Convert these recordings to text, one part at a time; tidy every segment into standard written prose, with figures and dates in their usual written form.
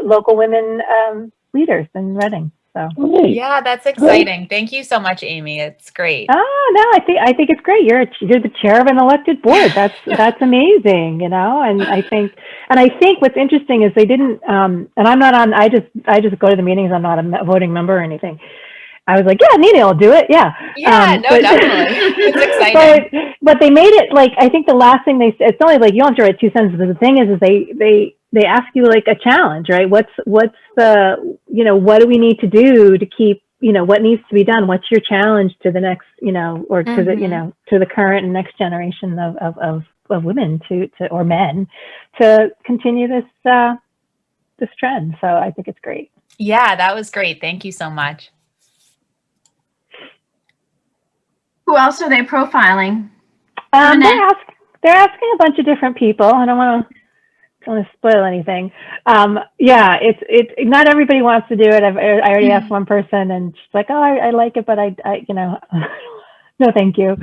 local women leaders in Reading. So yeah, that's exciting. Thank you so much, Amy. It's great. Oh no, I think it's great. You're the chair of an elected board. That's amazing, And I think what's interesting is they didn't. And I'm not on. I just go to the meetings. I'm not a voting member or anything. I was like, yeah, Nina will do it. Yeah. Yeah, definitely. It's exciting. But they made it like, I think the last thing they said, it's only like, you don't have to write 2 sentences, but the thing is they ask you like a challenge, right? What's the, what do we need to do to keep, what needs to be done? What's your challenge to the next, or to the, to the current and next generation of women or men to continue this trend. So I think it's great. Yeah, that was great. Thank you so much. Who else are they profiling? They're asking a bunch of different people. I don't want to spoil anything. Yeah, it's not everybody wants to do it. I already asked one person, and she's like, "Oh, I like it, but I no, thank you."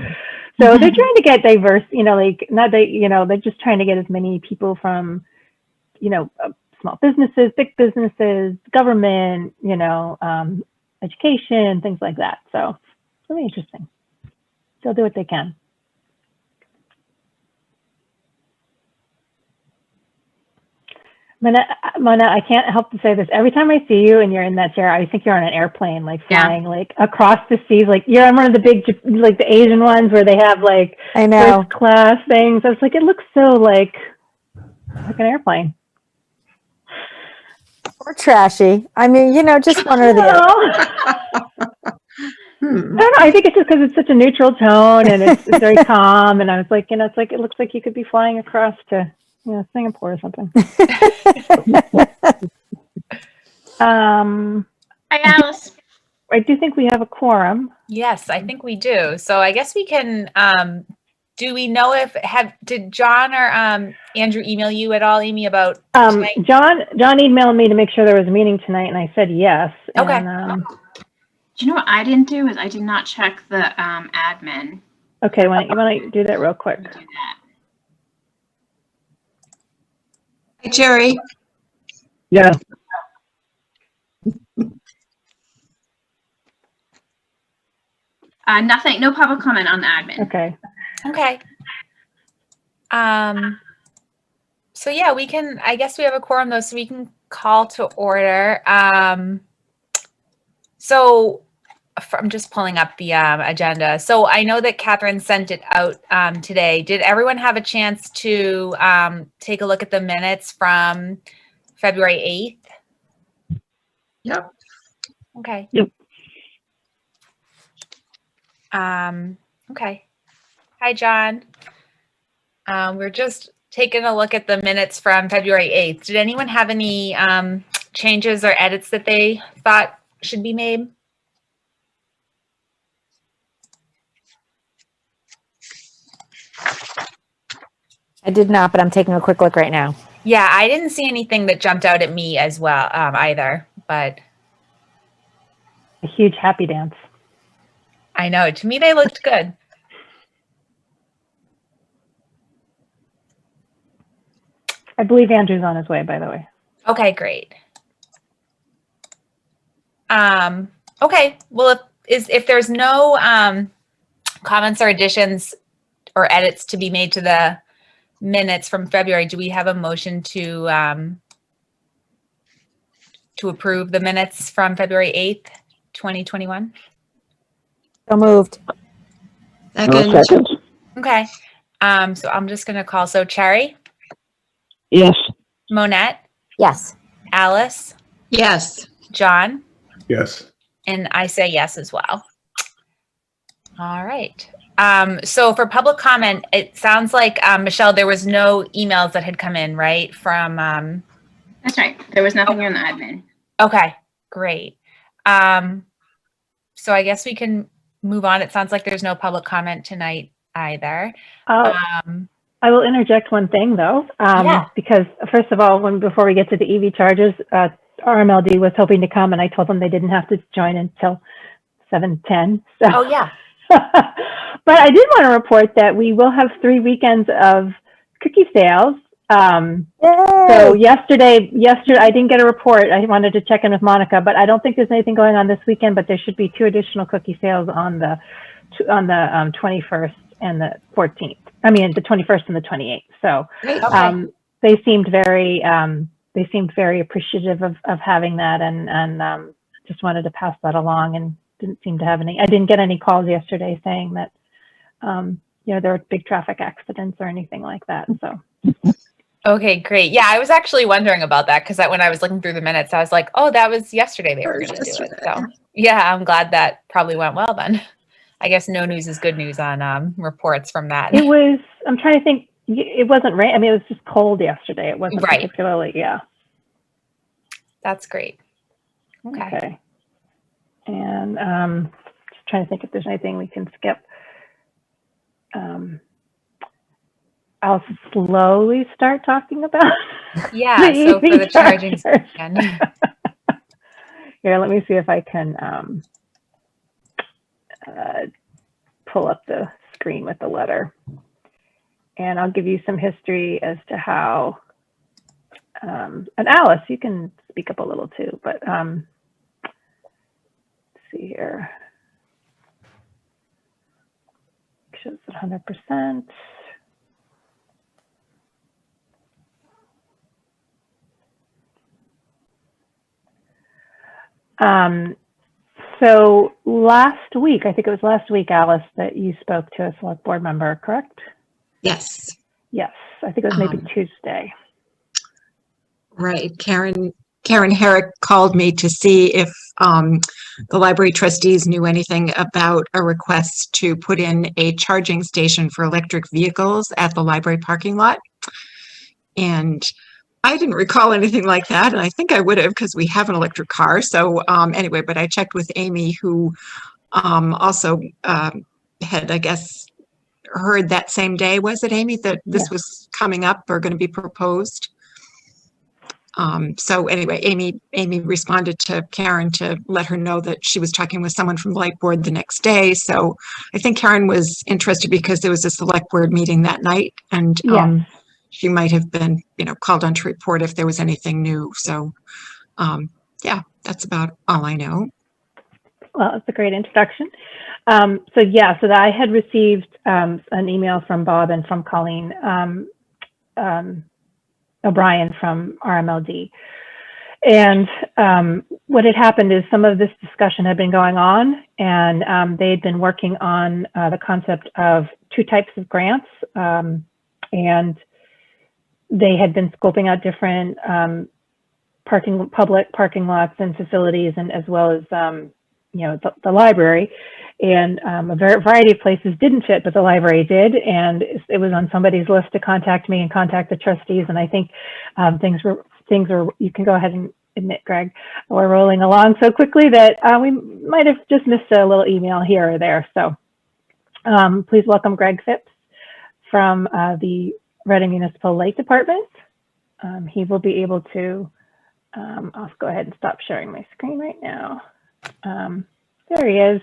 So they're trying to get diverse. They're just trying to get as many people from, small businesses, big businesses, government, education, things like that. So it's really interesting. They'll do what they can. Mona, I can't help to say this. Every time I see you and you're in that chair, I think you're on an airplane, like flying like across the seas. Like you're on one of the big, like the Asian ones where they have like first class things. I was like, it looks so like an airplane. Or trashy. I mean, just one or the other. I don't know. I think it's just because it's such a neutral tone and it's very calm. And I was like, it looks like you could be flying across to, Singapore or something. Hi, Alice. I do think we have a quorum. Yes, I think we do. So I guess we can. Do we know did John or Andrew email you at all, Amy, about tonight? John emailed me to make sure there was a meeting tonight, and I said yes. Okay. And, do you know what I didn't do is I did not check the admin. Okay, you want to do that real quick? Do that. Hey, Jerry. Yeah. Nothing. No public comment on the admin. Okay. Okay. So yeah, we can. I guess we have a quorum though, so we can call to order. So I'm just pulling up the agenda. So I know that Catherine sent it out today. Did everyone have a chance to take a look at the minutes from February 8th? Yep. Okay. Yep. Okay. Hi, John. We're just taking a look at the minutes from February 8th. Did anyone have any changes or edits that they thought should be made? I did not, but I'm taking a quick look right now. Yeah, I didn't see anything that jumped out at me as well either, but a huge happy dance. I know. To me, they looked good. I believe Andrew's on his way, by the way. Okay, great. Okay, well, if there's no comments or additions or edits to be made to the minutes from February, do we have a motion to approve the minutes from February 8th, 2021? So moved. Second. Okay. So I'm just going to call. So Cherry? Yes. Monette? Yes. Alice? Yes. John? Yes. And I say yes as well. All right. So for public comment, it sounds like, Michelle, there was no emails that had come in, right? From That's right. There was nothing on the admin. Okay, great. So I guess we can move on. It sounds like there's no public comment tonight either. I will interject one thing though, because first of all, before we get to the EV chargers, RMLD was hoping to come, and I told them they didn't have to join until 7:10. So. Oh yeah. But I did want to report that we will have 3 weekends of cookie sales So Yay! yesterday, I didn't get a report. I wanted to check in with Monica, but I don't think there's anything going on this weekend, but there should be 2 additional cookie sales on the 21st and the 14th. I mean, the 21st and the 28th. So Great. Okay. they seemed very appreciative of having that, and just wanted to pass that along, and didn't seem to have any. I didn't get any calls yesterday saying that there were big traffic accidents or anything like that. So. Okay, great. Yeah, I was actually wondering about that because when I was looking through the minutes, I was like, oh, that was yesterday they were going to do it. So yeah, I'm glad that probably went well then. I guess no news is good news on reports from that. It was, I'm trying to think, it wasn't rain. I mean, it was just cold yesterday. It wasn't Right. particularly, yeah. That's great. Okay. And just trying to think if there's anything we can skip. I'll slowly start talking about Yeah, the so for EV the charging chargers. station. Here, let me see if I can pull up the screen with the letter. And I'll give you some history as to how, and Alice, you can speak up a little too, but let's see here. Shows 100%. So last week, I think it was last week, Alice, that you spoke to a select board member, correct? Yes. Yes, I think it was maybe Tuesday. Right. Karen Herrick called me to see if the library trustees knew anything about a request to put in a charging station for electric vehicles at the library parking lot. And I didn't recall anything like that, and I think I would have because we have an electric car. So anyway, but I checked with Amy, who also had, I guess, heard that same day. Was it, Amy, that this was coming up or going to be proposed? So anyway, Amy responded to Karen to let her know that she was talking with someone from the Light Board the next day. So I think Karen was interested because there was a select board meeting that night, and she might have been, called on to report if there was anything new. So yeah, that's about all I know. Well, it's a great introduction. So I had received an email from Bob and from Colleen O'Brien from RMLD. And what had happened is some of this discussion had been going on, and they had been working on the concept of 2 types of grants. And they had been scoping out different public parking lots and facilities, and as well as the library, and a variety of places didn't fit, but the library did, and it was on somebody's list to contact me and contact the trustees. And I think things were, you can go ahead and admit, Greg, we're rolling along so quickly that we might have just missed a little email here or there. So please welcome Greg Phipps from the Reading Municipal Light Department. He will be able to, I'll go ahead and stop sharing my screen right now. There he is.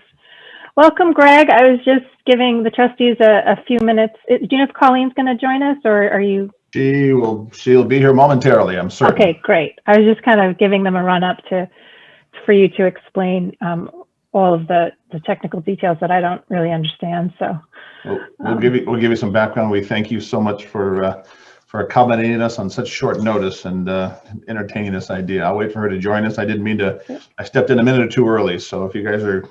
Welcome, Greg. I was just giving the trustees a few minutes. Do you know if Colleen's going to join us, or are you? She'll be here momentarily, I'm certain. Okay, great. I was just kind of giving them a run up for you to explain all of the technical details that I don't really understand. So we'll give you some background. We thank you so much for accommodating us on such short notice and entertaining this idea. I'll wait for her to join us. I didn't mean to. I stepped in a minute or two early, so if you guys are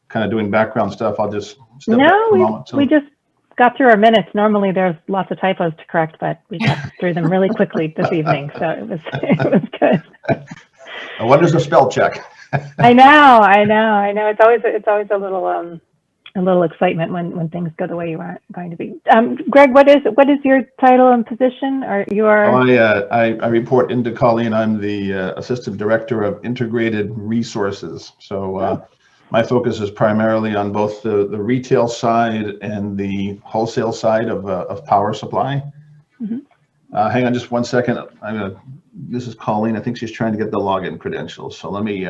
kind of doing background stuff, I'll just step back for a moment. So. We just got through our minutes. Normally there's lots of typos to correct, but we got through them really quickly this evening, so it was good. What is a spell check? I know. It's always a little excitement when things go the way you aren't going to be. Greg, what is your title and position? Or you are? I report into Colleen. I'm the Assistant Director of Integrated Resources. So my focus is primarily on both the retail side and the wholesale side of power supply. Mm-hmm. Hang on just one second. This is Colleen. I think she's trying to get the login credentials. So let me.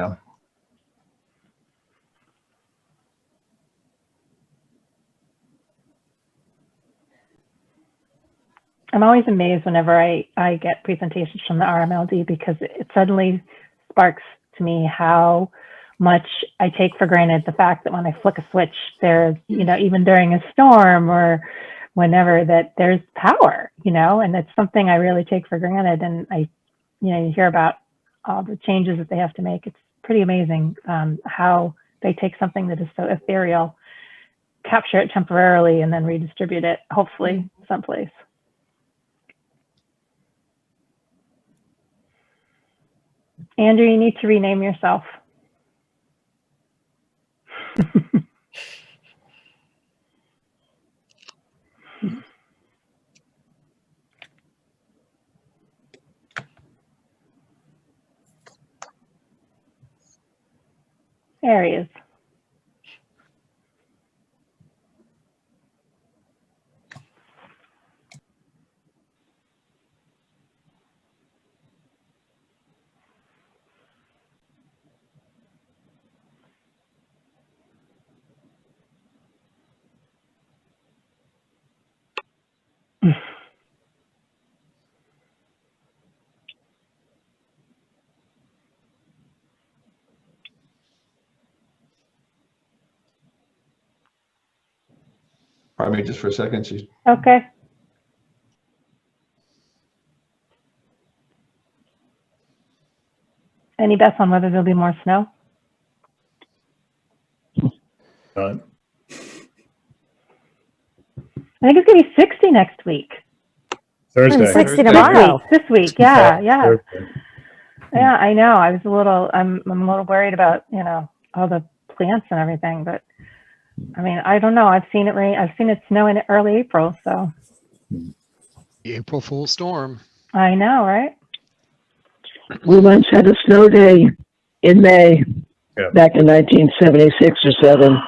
I'm always amazed whenever I get presentations from the RMLD, because it suddenly sparks to me how much I take for granted the fact that when I flick a switch, there's, you know, even during a storm or whenever, that there's power, you know, and it's something I really take for granted. And you hear about all the changes that they have to make. It's pretty amazing how they take something that is so ethereal, capture it temporarily, and then redistribute it, hopefully someplace. Andrew, you need to rename yourself. There he is. Pardon me just for a second. She's Okay. Any bets on whether there'll be more snow? None. I think it's gonna be 60 next week. Thursday. 60 tomorrow. This week, yeah. Thursday. Yeah, I know. I'm a little worried about, you know, all the plants and everything, but I mean, I don't know. I've seen it rain. I've seen it snow in early April, so. The April Fool storm. I know, right? We once had a snow day in May, Yeah. back in 1976 or 7.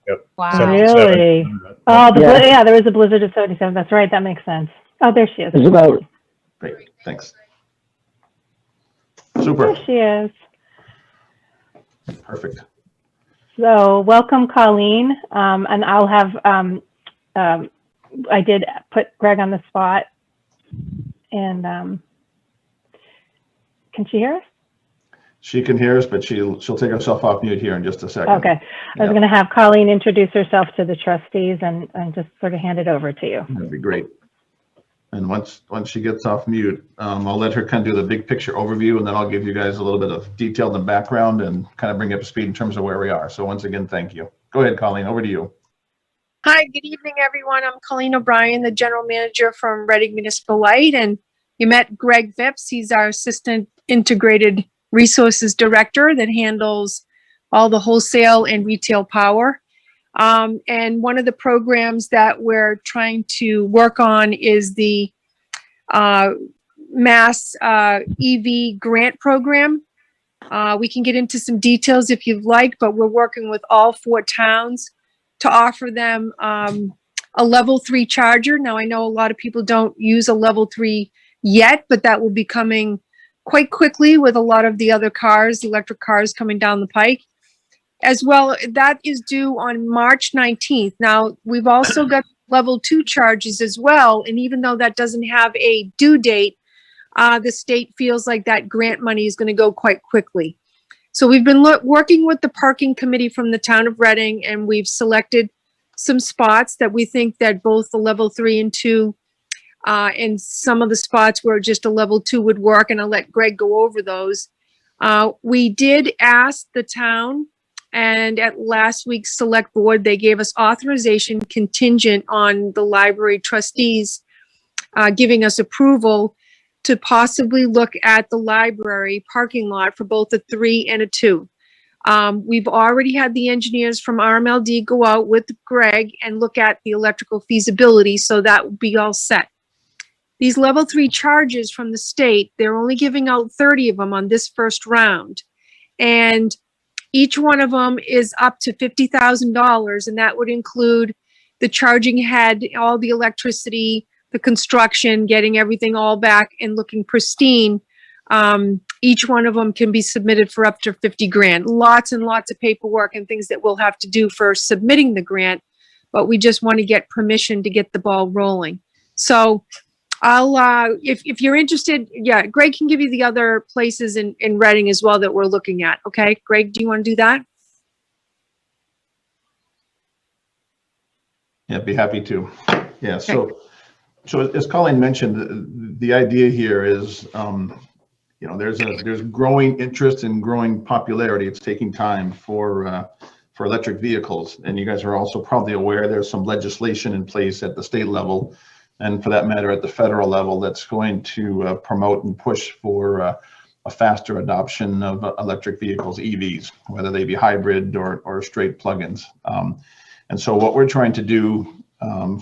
Yep. Wow. 77. Really? Oh, Yeah. yeah, there was a blizzard of 77. That's right. That makes sense. Oh, there she is. It was about, great. Thanks. Super. There she is. Perfect. So welcome, Colleen. And I'll have, I did put Greg on the spot. And can she hear us? She can hear us, but she'll take herself off mute here in just a second. Okay. I was going to have Colleen introduce herself to the trustees and just sort of hand it over to you. That'd be great. And once she gets off mute, I'll let her kind of do the big picture overview, and then I'll give you guys a little bit of detail and background and kind of bring you up to speed in terms of where we are. So once again, thank you. Go ahead, Colleen, over to you. Hi, good evening, everyone. I'm Colleen O'Brien, the General Manager from Reading Municipal Light, and you met Greg Phipps. He's our Assistant Integrated Resources Director that handles all the wholesale and retail power. And one of the programs that we're trying to work on is the Mass EV grant program. We can get into some details if you'd like, but we're working with all 4 towns to offer them a level 3 charger. Now, I know a lot of people don't use a level 3 yet, but that will be coming quite quickly with a lot of the other cars, electric cars coming down the pike. As well, that is due on March 19th. Now, we've also got level 2 charges as well. And even though that doesn't have a due date, the state feels like that grant money is going to go quite quickly. So we've been working with the parking committee from the town of Reading, and we've selected some spots that we think that both the level 3 and 2 and some of the spots where just a level 2 would work, and I'll let Greg go over those. We did ask the town, and at last week's select board, they gave us authorization contingent on the library trustees giving us approval to possibly look at the library parking lot for both a 3 and a 2. We've already had the engineers from RMLD go out with Greg and look at the electrical feasibility, so that would be all set. These level 3 charges from the state, they're only giving out 30 of them on this first round. And each one of them is up to $50,000, and that would include the charging head, all the electricity, the construction, getting everything all back and looking pristine. Each one of them can be submitted for up to 50 grand. Lots and lots of paperwork and things that we'll have to do for submitting the grant, but we just want to get permission to get the ball rolling. So I'll, if you're interested, yeah, Greg can give you the other places in Reading as well that we're looking at. Okay, Greg, do you want to do that? Yeah, be happy to. Yeah, so as Colleen mentioned, the idea here is, you know, there's growing interest and growing popularity. It's taking time for electric vehicles, and you guys are also probably aware there's some legislation in place at the state level, and for that matter at the federal level, that's going to promote and push for a faster adoption of electric vehicles, EVs, whether they be hybrid or straight plug-ins. And so what we're trying to do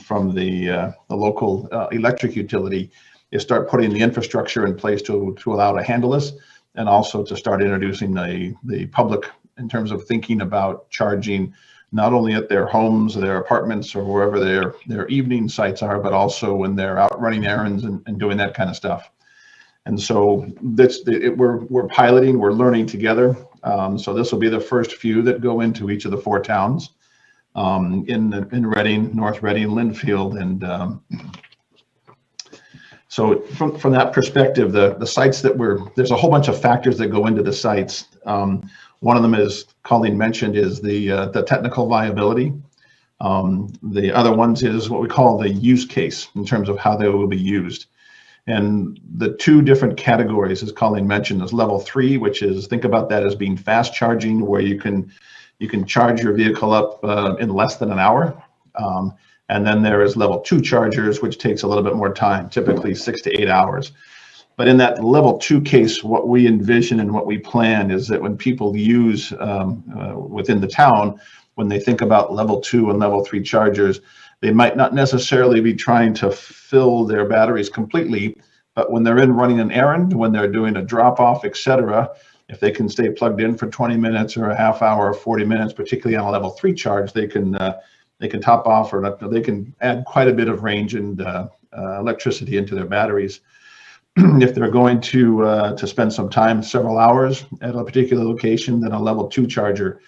from the local electric utility is start putting the infrastructure in place to allow to handle this, and also to start introducing the public in terms of thinking about charging not only at their homes, their apartments, or wherever their evening sites are, but also when they're out running errands and doing that kind of stuff. And so we're piloting, we're learning together. So this will be the first few that go into each of the 4 towns in Reading, North Reading, Linfield, and so from that perspective, the sites that there's a whole bunch of factors that go into the sites. One of them, as Colleen mentioned, is the technical viability. The other ones is what we call the use case in terms of how they will be used. And the 2 different categories, as Colleen mentioned, is level 3, which is, think about that as being fast charging, where you can charge your vehicle up in less than an hour. And then there is level 2 chargers, which takes a little bit more time, typically 6 to 8 hours. But in that level 2 case, what we envision and what we plan is that when people use within the town, when they think about level 2 and level 3 chargers, they might not necessarily be trying to fill their batteries completely, but when they're in running an errand, when they're doing a drop off, etc., if they can stay plugged in for 20 minutes or a half hour or 40 minutes, particularly on a level 3 charge, they can top off, or they can add quite a bit of range and electricity into their batteries. If they're going to spend some time, several hours at a particular location, then a level 2 charger,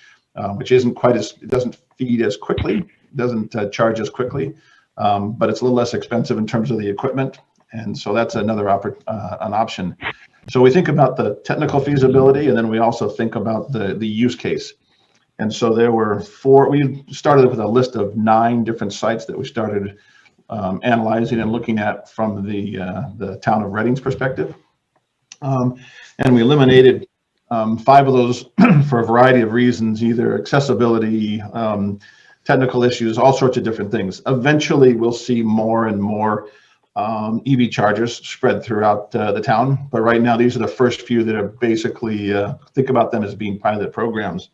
which isn't quite as, it doesn't feed as quickly, doesn't charge as quickly, but it's a little less expensive in terms of the equipment. And so that's another an option. So we think about the technical feasibility, and then we also think about the use case. And so there were 4, we started with a list of 9 different sites that we started analyzing and looking at from the town of Reading's perspective. And we eliminated 5 of those for a variety of reasons, either accessibility, technical issues, all sorts of different things. Eventually, we'll see more and more EV chargers spread throughout the town. But right now, these are the first few that are basically, think about them as being pilot programs.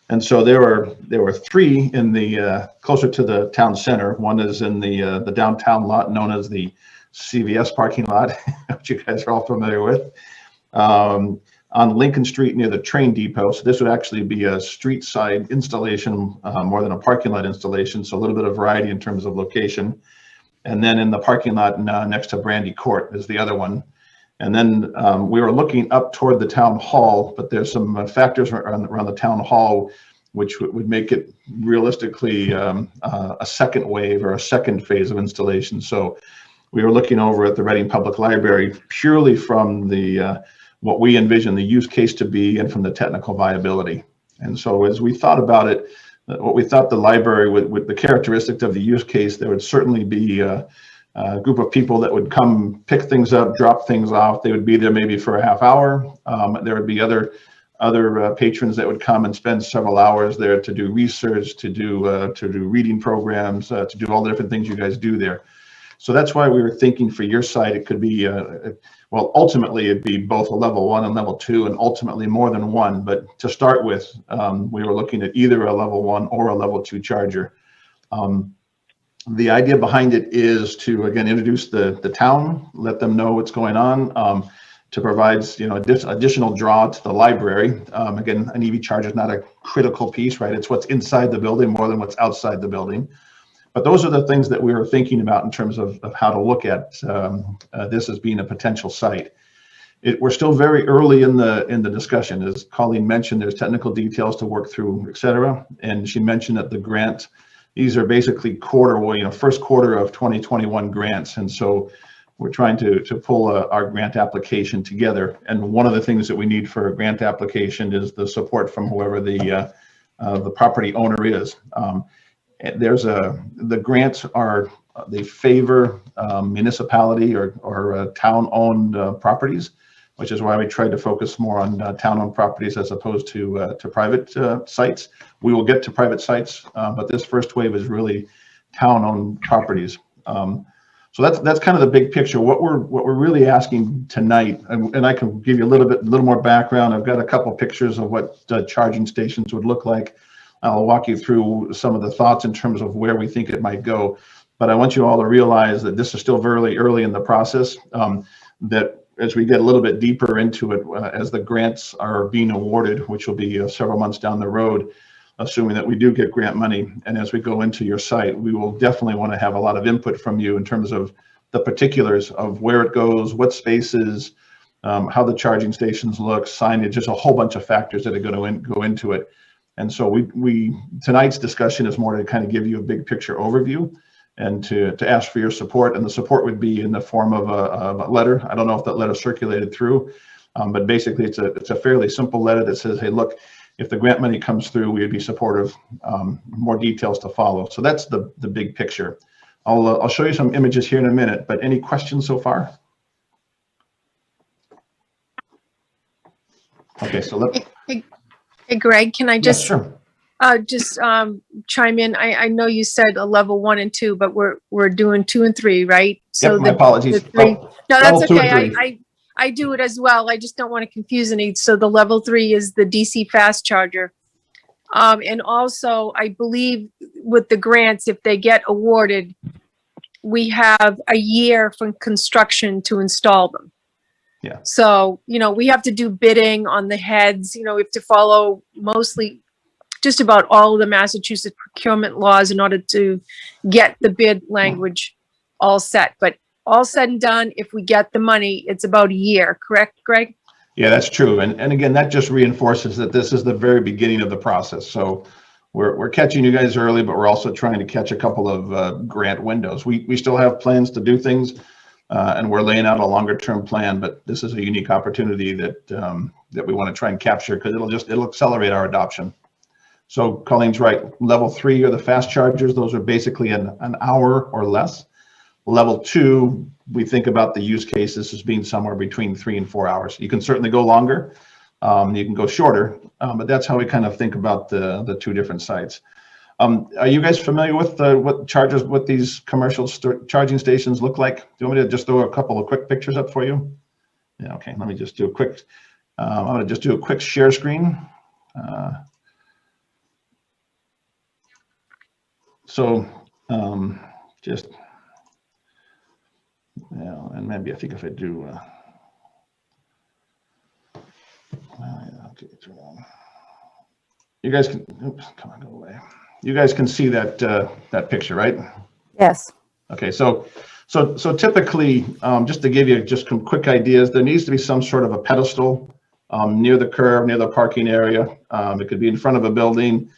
And so there were 3 in the closer to the town center. One is in the downtown lot known as the CVS parking lot, which you guys are all familiar with, on Lincoln Street near the train depot. So this would actually be a street side installation more than a parking lot installation. So a little bit of variety in terms of location. And then in the parking lot next to Brandy Court is the other one. And then we were looking up toward the town hall, but there's some factors around the town hall which would make it realistically a second wave or a second phase of installation. So we were looking over at the Reading Public Library purely from the what we envision the use case to be and from the technical viability. And so as we thought about it, what we thought the library with the characteristics of the use case, there would certainly be a group of people that would come pick things up, drop things off. They would be there maybe for a half hour. There would be other patrons that would come and spend several hours there to do research, to do reading programs, to do all the different things you guys do there. So that's why we were thinking for your site, it could be, well, ultimately it'd be both a level 1 and level 2, and ultimately more than one. But to start with, we were looking at either a level 1 or a level 2 charger. The idea behind it is to, again, introduce the town, let them know what's going on, to provide, you know, additional draw to the library. Again, an EV charger is not a critical piece, right? It's what's inside the building more than what's outside the building. But those are the things that we were thinking about in terms of how to look at this as being a potential site. We're still very early in the discussion. As Colleen mentioned, there's technical details to work through, et cetera. And she mentioned that the grant, these are basically first quarter of 2021 grants. And so we're trying to pull our grant application together. And one of the things that we need for a grant application is the support from whoever the property owner is. The grants are, they favor municipality or town-owned properties, which is why we tried to focus more on town-owned properties as opposed to private sites. We will get to private sites, but this first wave is really town-owned properties. So that's kind of the big picture. What we're really asking tonight, and I can give you a little more background. I've got a couple pictures of what charging stations would look like. I'll walk you through some of the thoughts in terms of where we think it might go. But I want you all to realize that this is still very early in the process. That as we get a little bit deeper into it, as the grants are being awarded, which will be several months down the road, assuming that we do get grant money, and as we go into your site, we will definitely want to have a lot of input from you in terms of the particulars of where it goes, what spaces, how the charging stations look, signage, just a whole bunch of factors that are going to go into it. And so tonight's discussion is more to kind of give you a big picture overview and to ask for your support. And the support would be in the form of a letter. I don't know if that letter circulated through, but basically it's a fairly simple letter that says, hey, look, if the grant money comes through, we would be supportive. More details to follow. So that's the big picture. I'll show you some images here in a minute, but any questions so far? Okay, so Hey, Greg, can I just, yeah, sure. chime in? I know you said a level 1 and 2, but we're doing 2 and 3, right? So Yep, my apologies. the 3, no, that's level 2 and okay. 3. I do it as well. I just don't want to confuse any. So the level 3 is the DC fast charger. And also I believe with the grants, if they get awarded, we have a year from construction to install them. Yeah. So, we have to do bidding on the heads, we have to follow mostly just about all of the Massachusetts procurement laws in order to get the bid language all set. But all said and done, if we get the money, it's about a year, correct, Greg? Yeah, that's true. And again, that just reinforces that this is the very beginning of the process. So we're catching you guys early, but we're also trying to catch a couple of grant windows. We still have plans to do things. And we're laying out a longer term plan, but this is a unique opportunity that we want to try and capture because it'll accelerate our adoption. So Colleen's right. Level 3 are the fast chargers. Those are basically an hour or less. Level 2, we think about the use cases as being somewhere between 3 and 4 hours. You can certainly go longer. You can go shorter, but that's how we kind of think about the 2 different sites. Are you guys familiar with what these commercial charging stations look like? Do you want me to just throw a couple of quick pictures up for you? Yeah, okay, let me just do a quick, I'm gonna just do a quick share screen. Just, yeah, and maybe I think if I do, okay, you guys can, oops, come on, go away. You guys can see that picture, right? Yes. Okay, so typically, just to give you some quick ideas, there needs to be some sort of a pedestal near the curb, near the parking area. It could be in front of a building,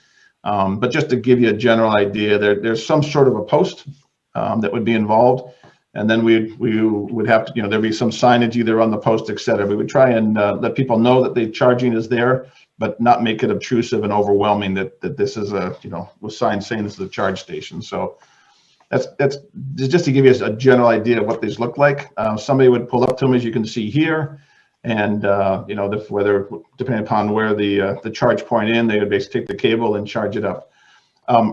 but just to give you a general idea, there's some sort of a post that would be involved, and then we would have to, there'd be some signage either on the post, etc. We would try and let people know that the charging is there, but not make it obtrusive and overwhelming that this is with signs saying this is a charge station. So that's just to give you a general idea of what these look like. Somebody would pull up to them, as you can see here, and whether depending upon where the charge point in, they would basically take the cable and charge it up.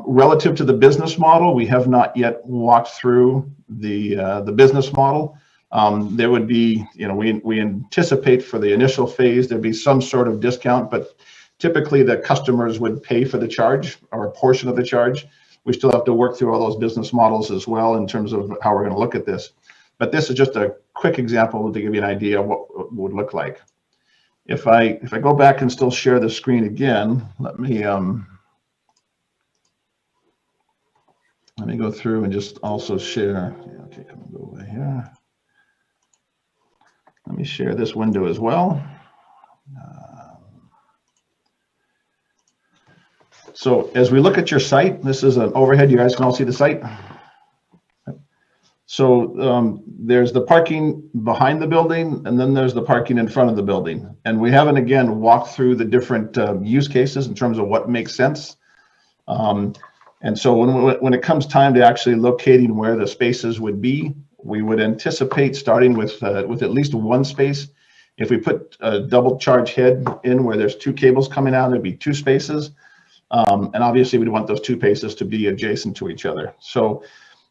Relative to the business model, we have not yet walked through the business model. There would be, we anticipate for the initial phase, there'd be some sort of discount, but typically the customers would pay for the charge or a portion of the charge. We still have to work through all those business models as well in terms of how we're going to look at this. But this is just a quick example to give you an idea of what it would look like. If I go back and still share the screen again, let me go through and just also share. Okay, come on, go away here. Let me share this window as well. So as we look at your site, this is an overhead. You guys can all see the site. So there's the parking behind the building, and then there's the parking in front of the building. And we haven't, again, walked through the different use cases in terms of what makes sense. And so when it comes time to actually locating where the spaces would be, we would anticipate starting with at least one space. If we put a double charge head in where there's two cables coming out, there'd be two spaces. And obviously we'd want those two spaces to be adjacent to each other. So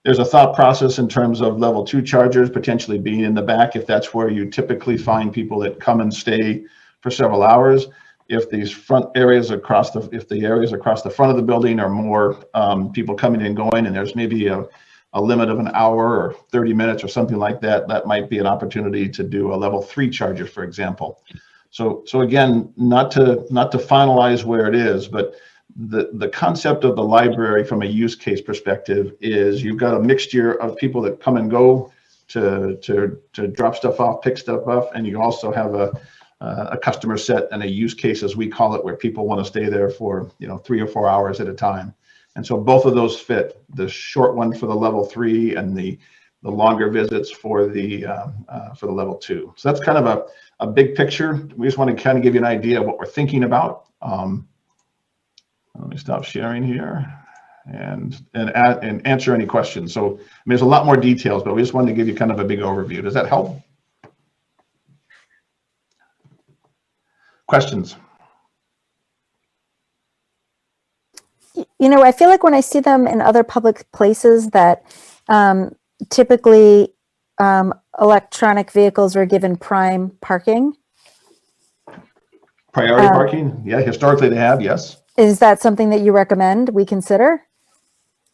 there's a thought process in terms of level 2 chargers potentially being in the back, if that's where you typically find people that come and stay for several hours. If these front areas across the front of the building are more people coming and going, and there's maybe a limit of an hour or 30 minutes or something like that, that might be an opportunity to do a level 3 charger, for example. So again, not to finalize where it is, but the concept of the library from a use case perspective is you've got a mixture of people that come and go to drop stuff off, pick stuff up, and you also have a customer set and a use case, as we call it, where people want to stay there for 3 or 4 hours at a time. And so both of those fit, the short one for the level 3 and the longer visits for the level 2. So that's kind of a big picture. We just want to kind of give you an idea of what we're thinking about. Let me stop sharing here and answer any questions. So I mean, there's a lot more details, but we just wanted to give you kind of a big overview. Does that help? Questions? I feel like when I see them in other public places that typically electronic vehicles are given prime parking. Priority parking? Yeah, historically they have, yes. Is that something that you recommend we consider?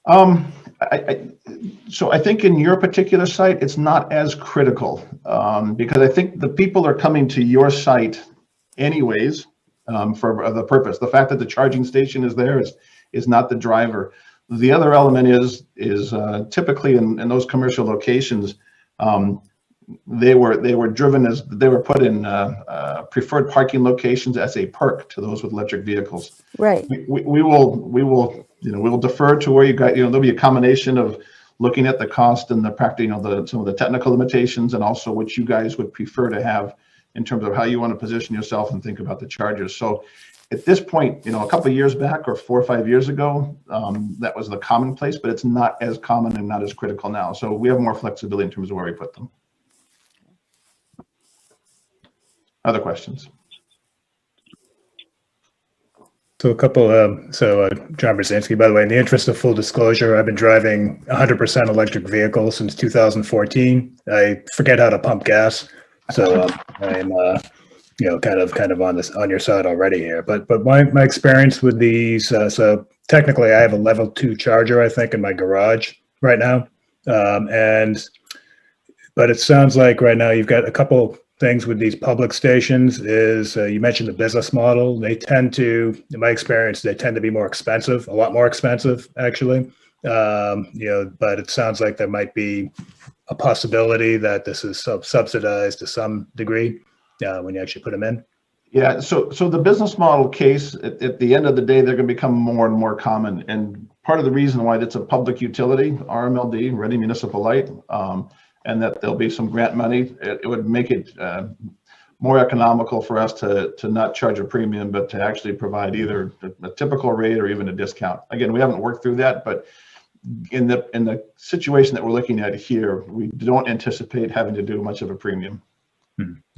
So I think in your particular site, it's not as critical because I think the people are coming to your site anyways for the purpose. The fact that the charging station is there is not the driver. The other element is typically in those commercial locations, they were driven as they were put in preferred parking locations as a perk to those with electric vehicles. Right. We will defer to where you got. There'll be a combination of looking at the cost and the some of the technical limitations, and also what you guys would prefer to have in terms of how you want to position yourself and think about the chargers. So at this point, a couple of years back or 4 or 5 years ago, that was the commonplace, but it's not as common and not as critical now. So we have more flexibility in terms of where we put them. Other questions? So a couple, John Brzezinski, by the way, in the interest of full disclosure, I've been driving 100% electric vehicle since 2014. I forget how to pump gas. So I'm, kind of on your side already here. But my experience with these, so technically I have a level 2 charger, I think, in my garage right now. But it sounds like right now you've got a couple things with these public stations is you mentioned the business model. They tend to, in my experience, they tend to be more expensive, a lot more expensive actually. But it sounds like there might be a possibility that this is subsidized to some degree when you actually put them in. Yeah, so the business model case, at the end of the day, they're going to become more and more common. And part of the reason why it's a public utility, RMLD, Ready Municipal Light, and that there'll be some grant money, it would make it more economical for us to not charge a premium, but to actually provide either a typical rate or even a discount. Again, we haven't worked through that, but in the situation that we're looking at here, we don't anticipate having to do much of a premium.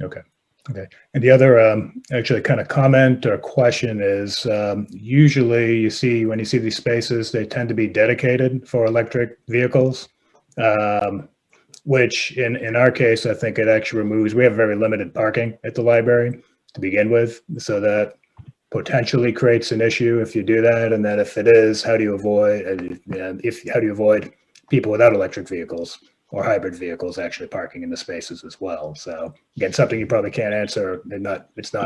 Okay. And the other actually kind of comment or question is usually you see when you see these spaces, they tend to be dedicated for electric vehicles, which in our case, I think it actually removes, we have very limited parking at the library to begin with, so that potentially creates an issue if you do that. And then if it is, how do you avoid people without electric vehicles or hybrid vehicles actually parking in the spaces as well? So again, something you probably can't answer, and it's not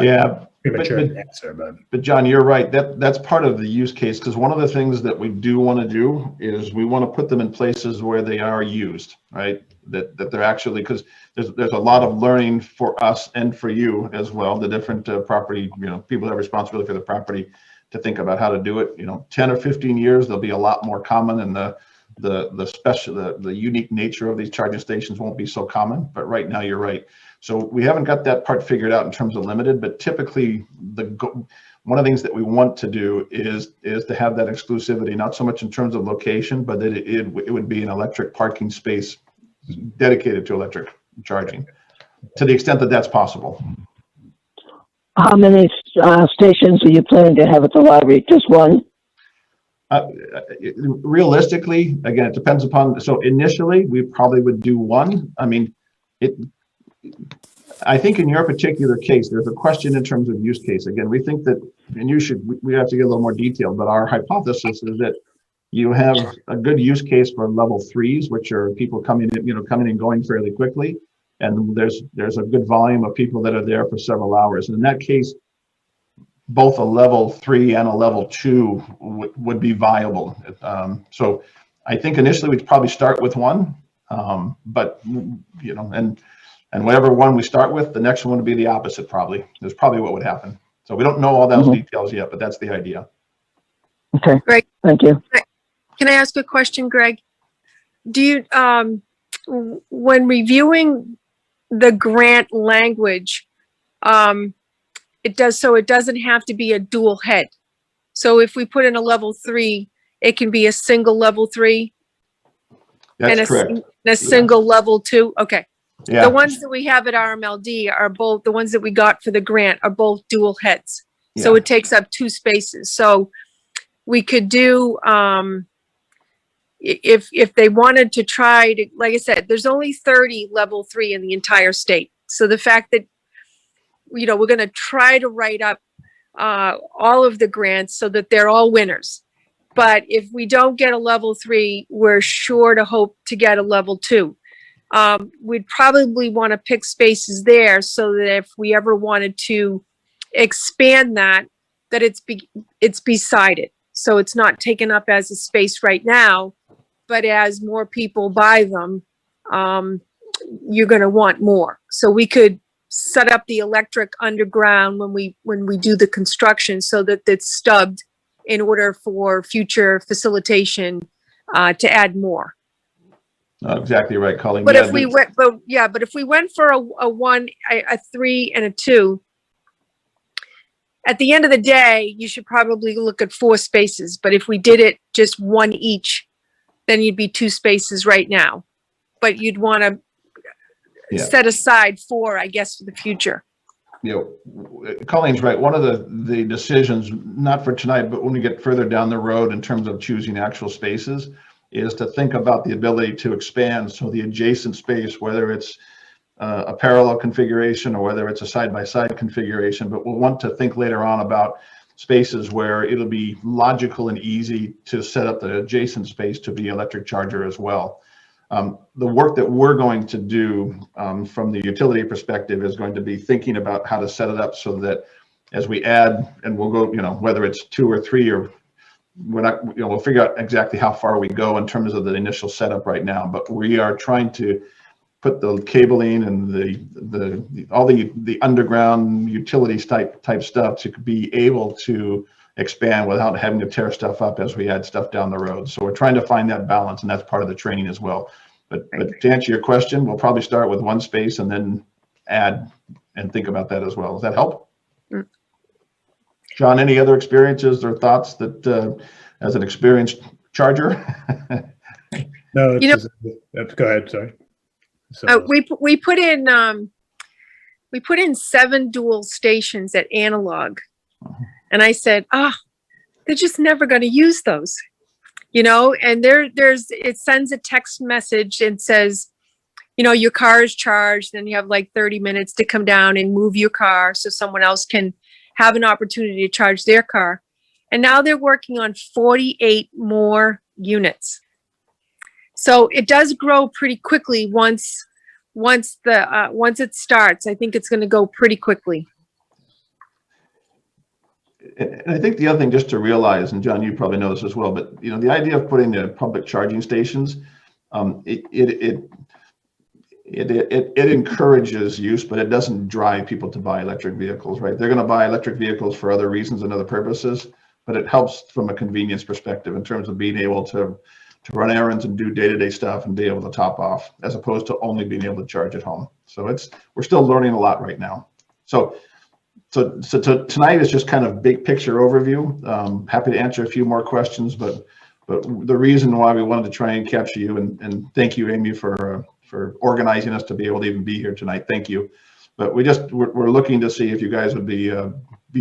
premature to answer. But John, you're right. That's part of the use case, because one of the things that we do want to do is we want to put them in places where they are used, right? That they're actually, because there's a lot of learning for us and for you as well, the different property, people have responsibility for the property, to think about how to do it. 10 or 15 years, they'll be a lot more common, and the the unique nature of these charging stations won't be so common, but right now you're right. So we haven't got that part figured out in terms of limited, but typically one of the things that we want to do is to have that exclusivity, not so much in terms of location, but that it would be an electric parking space dedicated to electric charging, to the extent that that's possible. How many stations are you planning to have at the library? Just one? Realistically, again, it depends upon, so initially we probably would do one. I mean, I think in your particular case, there's a question in terms of use case. Again, we think that, and we have to get a little more detailed, but our hypothesis is that you have a good use case for level 3s, which are people coming and going fairly quickly. And there's a good volume of people that are there for several hours. And in that case, both a level 3 and a level 2 would be viable. So I think initially we'd probably start with one, but and whatever one we start with, the next one would be the opposite probably. That's probably what would happen. So we don't know all those details yet, but that's the idea. Okay, Greg, thank you. can I ask a question, Greg? Do you, when reviewing the grant language, it doesn't have to be a dual head. So if we put in a level 3, it can be a single level 3 That's and correct. a single level 2. Okay. Yeah. The ones that we have at RMLD are both, the ones that we got for the grant are both dual heads. So Yeah. it takes up 2 spaces. So we could do, if they wanted to try to, like I said, there's only 30 level 3 in the entire state. So the fact that, we're going to try to write up all of the grants so that they're all winners. But if we don't get a level 3, we're sure to hope to get a level 2. We'd probably want to pick spaces there so that if we ever wanted to expand that it's beside it. So it's not taken up as a space right now, but as more people buy them, you're going to want more. So we could set up the electric underground when we do the construction so that it's stubbed in order for future facilitation to add more. Exactly right, Colleen. But Yeah, if we went, but if we went for a 1, a 3, and a 2, at the end of the day, you should probably look at 4 spaces. But if we did it just 1 each, then you'd be 2 spaces right now. But you'd want to set aside 4, I guess, for the future. Colleen's right. One of the decisions, not for tonight, but when we get further down the road in terms of choosing actual spaces, is to think about the ability to expand. So the adjacent space, whether it's a parallel configuration or whether it's a side-by-side configuration, but we'll want to think later on about spaces where it'll be logical and easy to set up the adjacent space to be electric charger as well. The work that we're going to do from the utility perspective is going to be thinking about how to set it up so that as we add, and we'll go, whether it's 2 or 3, or we're not, we'll figure out exactly how far we go in terms of the initial setup right now, but we are trying to put the cabling and all the underground utilities type stuff to be able to expand without having to tear stuff up as we add stuff down the road. So we're trying to find that balance, and that's part of the training as well. But to answer your question, we'll probably start with 1 space and then add and think about that as well. Does that help? John, any other experiences or thoughts that as an experienced charger? No, go ahead, sorry. So, We put in 7 dual stations at Analog, and I said, they're just never going to use those, and it sends a text message and says, your car is charged, and you have like 30 minutes to come down and move your car so someone else can have an opportunity to charge their car. And now they're working on 48 more units. So it does grow pretty quickly once it starts. I think it's going to go pretty quickly. And I think the other thing just to realize, and John, you probably know this as well, but the idea of putting the public charging stations, it encourages use, but it doesn't drive people to buy electric vehicles, right? They're going to buy electric vehicles for other reasons and other purposes, but it helps from a convenience perspective in terms of being able to run errands and do day-to-day stuff and be able to top off, as opposed to only being able to charge at home. So we're still learning a lot right now. So tonight is just kind of big picture overview. Happy to answer a few more questions, but the reason why we wanted to try and capture you, and thank you, Amy, for organizing us to be able to even be here tonight. Thank you. But we're looking to see if you guys would be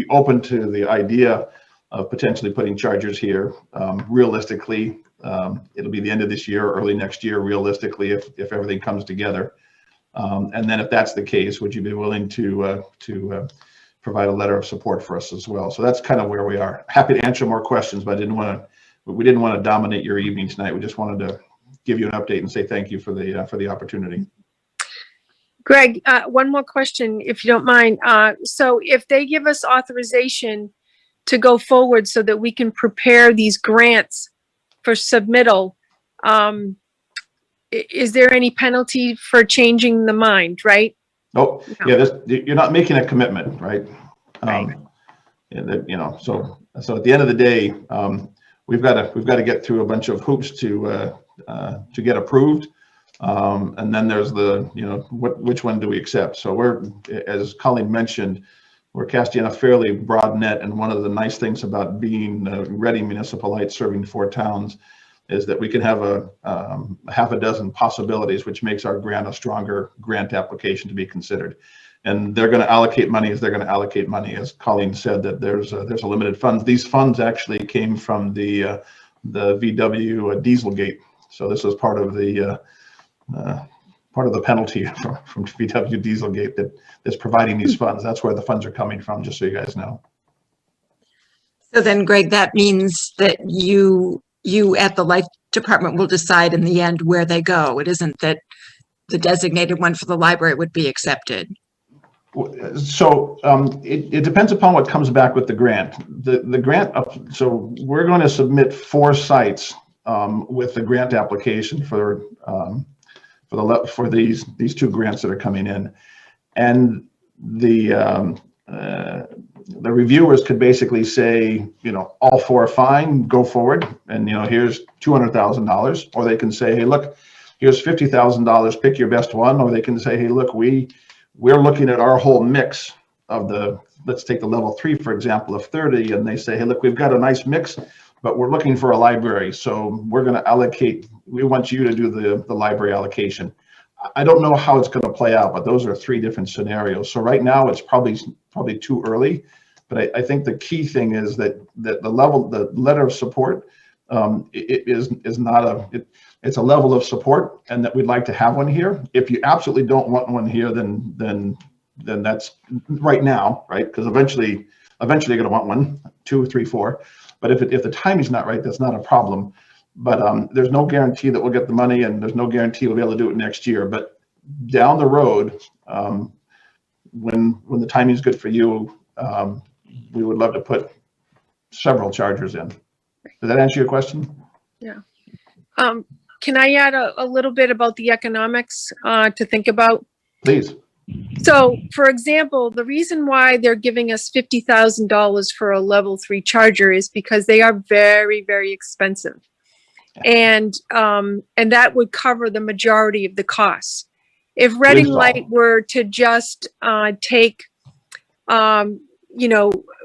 open to the idea of potentially putting chargers here. Realistically, it'll be the end of this year, early next year, realistically, if everything comes together. And then if that's the case, would you be willing to provide a letter of support for us as well? So that's kind of where we are. Happy to answer more questions, but we didn't want to dominate your evening tonight. We just wanted to give you an update and say thank you for the opportunity. Greg, one more question, if you don't mind. So if they give us authorization to go forward so that we can prepare these grants for submittal, is there any penalty for changing the mind, right? Oh, no. Yeah, you're not making a commitment, right? Right. So at the end of the day, we've got to get through a bunch of hoops to get approved. And then there's which one do we accept? So we're, as Colleen mentioned, we're casting a fairly broad net. And one of the nice things about being Ready Municipal Light serving 4 towns is that we can have a half a dozen possibilities, which makes our grant a stronger grant application to be considered. And they're going to allocate money as they're going to allocate money. As Colleen said, that there's a limited funds. These funds actually came from the VW Dieselgate. So this is part of the penalty from VW Dieselgate that's providing these funds. That's where the funds are coming from, just so you guys know. So then, Greg, that means that you at the Light Department will decide in the end where they go. It isn't that the designated one for the library would be accepted. So it depends upon what comes back with the grant. The grant, so we're going to submit 4 sites with the grant application for these 2 grants that are coming in, and the reviewers could basically say, all 4 are fine, go forward, and here's $200,000, or they can say, hey, look, here's $50,000, pick your best one, or they can say, hey, look, we're looking at our whole mix of let's take the level 3, for example, of 30, and they say, hey, look, we've got a nice mix, but we're looking for a library, so we're going to allocate, we want you to do the library allocation. I don't know how it's going to play out, but those are 3 different scenarios. So right now it's probably too early, but I think the key thing is that the letter of support it's a level of support, and that we'd like to have one here. If you absolutely don't want one here, then that's right now, right? Because eventually you're going to want 1, 2, 3, 4. But if the timing's not right, that's not a problem. But there's no guarantee that we'll get the money, and there's no guarantee we'll be able to do it next year. But down the road, when the timing is good for you, we would love to put several chargers in. Does that answer your question? Yeah. Can I add a little bit about the economics to think about? Please. So, for example, the reason why they're giving us $50,000 for a level 3 charger is because they are very, very expensive. And that would cover the majority of the costs. If Reading Light were to just take,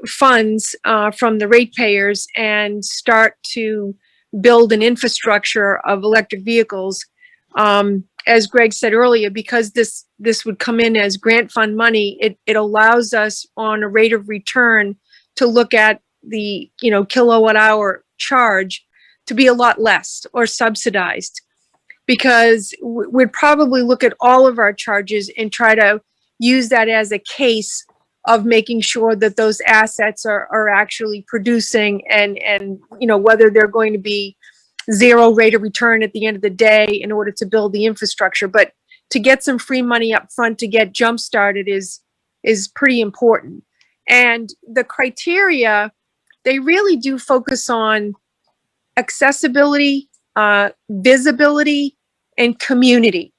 funds from the ratepayers and start to build an infrastructure of electric vehicles, as Greg said earlier, because this would come in as grant fund money, it allows us on a rate of return to look at the kilowatt hour charge to be a lot less or subsidized, because we'd probably look at all of our charges and try to use that as a case of making sure that those assets are actually producing, and whether they're going to be 0 rate of return at the end of the day in order to build the infrastructure. But to get some free money up front to get jump started is pretty important. And the criteria, they really do focus on accessibility, visibility, and community.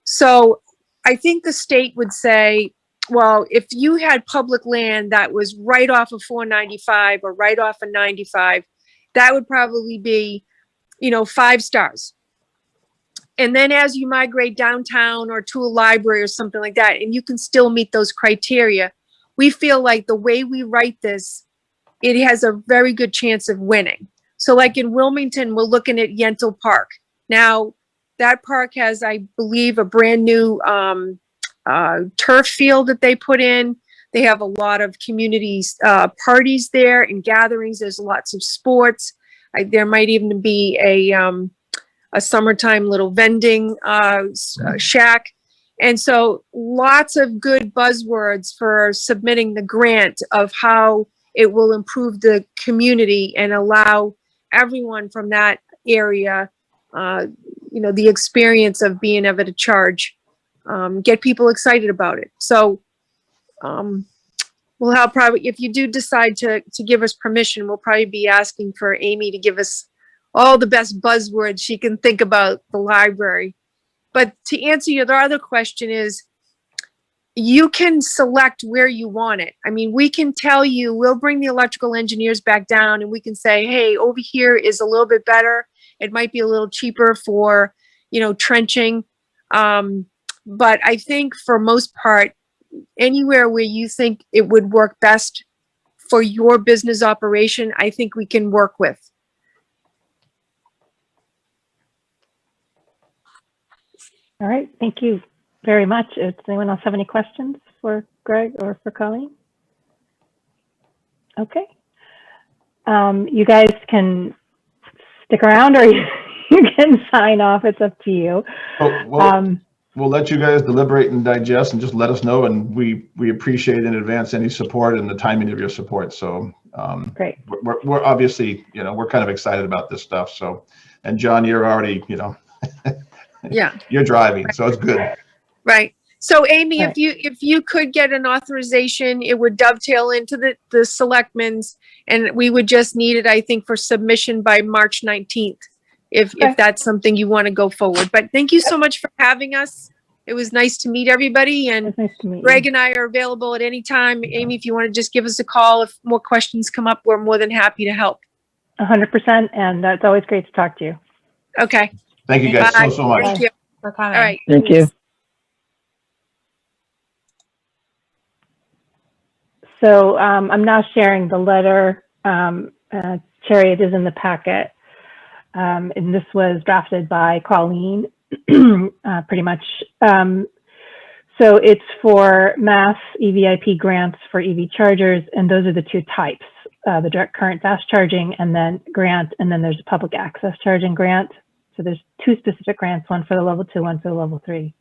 So I think the state would say, well, if you had public land that was right off of 495 or right off of 95, that would probably be 5 stars. And then as you migrate downtown or to a library or something like that, and you can still meet those criteria, we feel like the way we write this, it has a very good chance of winning. So like in Wilmington, we're looking at Yentl Park. Now, that park has, I believe, a brand new turf field that they put in. They have a lot of community parties there and gatherings. There's lots of sports. There might even be a summertime little vending shack. And so lots of good buzzwords for submitting the grant of how it will improve the community and allow everyone from that area, the experience of being able to charge, get people excited about it. So we'll have probably, if you do decide to give us permission, we'll probably be asking for Amy to give us all the best buzzwords she can think about the library. But to answer your other question is, you can select where you want it. I mean, we can tell you, we'll bring the electrical engineers back down and we can say, hey, over here is a little bit better. It might be a little cheaper for, trenching. But I think for most part, anywhere where you think it would work best for your business operation, I think we can work with. All right, thank you very much. Does anyone else have any questions for Greg or for Colleen? Okay. You guys can stick around or you can sign off. It's up to you. We'll let you guys deliberate and digest and just let us know. And we appreciate in advance any support and the timing of your support. So great. We're obviously, we're kind of excited about this stuff. So, and John, you're already, Yeah. You're driving, so it's good. Right. So Amy, Right. if you could get an authorization, it would dovetail into the selectmen's, and we would just need it, I think, for submission by March 19th, if that's something you want to go forward. But thank you so much for having us. It was nice to meet everybody, and It's nice to meet Greg you. and I are available at any time. Amy, if you want to just give us a call, if more questions come up, we're more than happy to help. 100%, and it's always great to talk to you. Okay. Thank you guys Bye. so much. Thank you. For coming. All right. Thank you. So I'm now sharing the letter. Cherry, it is in the packet. And this was drafted by Colleen, pretty much. So it's for mass EVIP grants for EV chargers, and those are the two types, the direct current fast charging and then grant, and then there's a public access charging grant. So there's two specific grants, one for the level 2, one for the level 3.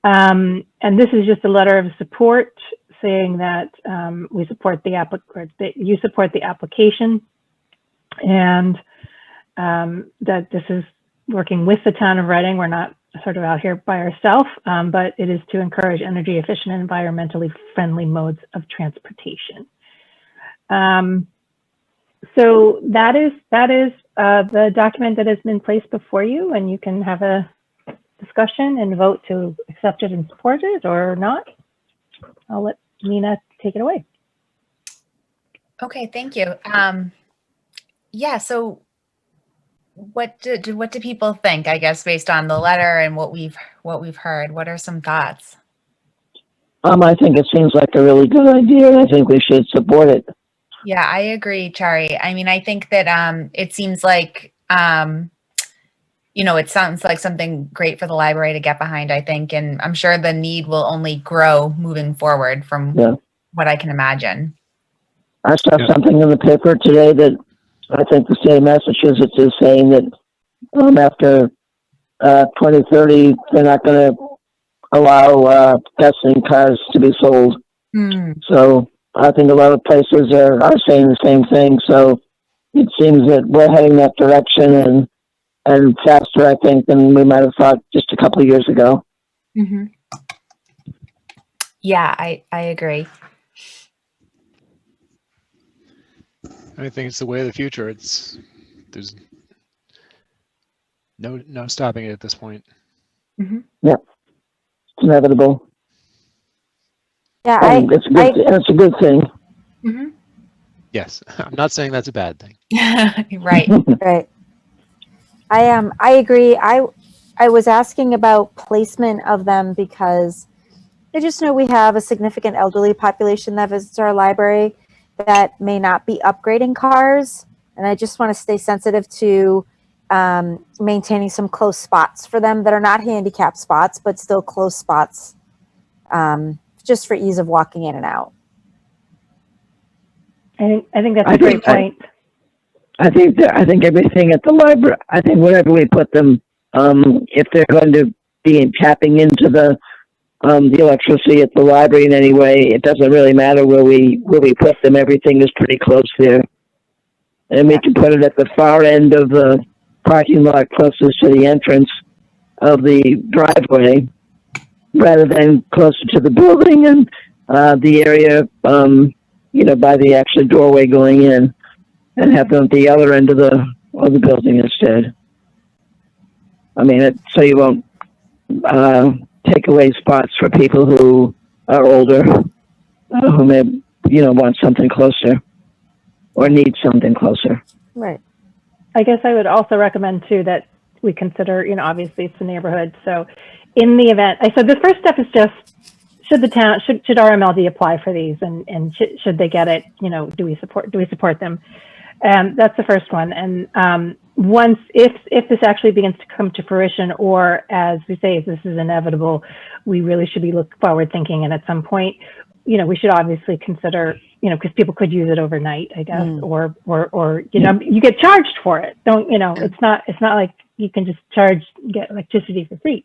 And this is just a letter of support saying that we support the that you support the application, and that this is working with the town of Reading. We're not sort of out here by ourselves, but it is to encourage energy efficient and environmentally friendly modes of transportation. So that is the document that has been placed before you, and you can have a discussion and vote to accept it and support it or not. I'll let Nina take it away. Okay, thank you. Yeah, so what do people think, I guess, based on the letter and what we've heard? What are some thoughts? I think it seems like a really good idea, and I think we should support it. Yeah, I agree, Chari. I mean, I think that it seems like, it sounds like something great for the library to get behind, I think, and I'm sure the need will only grow moving forward from what I can imagine. I saw something in the paper today that I think the state of Massachusetts is saying that after 2030, they're not going to allow gasoline cars to be sold. So I think a lot of places are saying the same thing. So it seems that we're heading that direction and faster, I think, than we might have thought just a couple of years ago. Mm-hmm. Yeah, I agree. I think it's the way of the future. There's no stopping it at this point. Mm-hmm. Yep, it's inevitable. Yeah, it's a good thing. Mm-hmm. Yes, I'm not saying that's a bad thing. Right. Right. I agree. I was asking about placement of them because I just know we have a significant elderly population that visits our library that may not be upgrading cars. And I just want to stay sensitive to maintaining some close spots for them that are not handicap spots, but still close spots, just for ease of walking in and out. I think that's I a great think- point. I think everything at the library, I think wherever we put them, if they're going to be tapping into the electricity at the library in any way, it doesn't really matter where we put them. Everything is pretty close there. And we can put it at the far end of the parking lot closest to the entrance of the driveway rather than closer to the building and the area, by the actual doorway going in, and have them at the other end of the building instead. I mean, so you won't take away spots for people who are older, who may, want something closer or need something closer. Right. I guess I would also recommend too that we consider, obviously it's the neighborhood. So in the event, so the first step is just, should RMLD apply for these and should they get it? Do we support them? That's the first one. And once, if this actually begins to come to fruition, or as we say, if this is inevitable, we really should be forward thinking. And at some point, we should obviously consider, because people could use it overnight, I guess, or you get charged for it. It's not like you can just get electricity for free.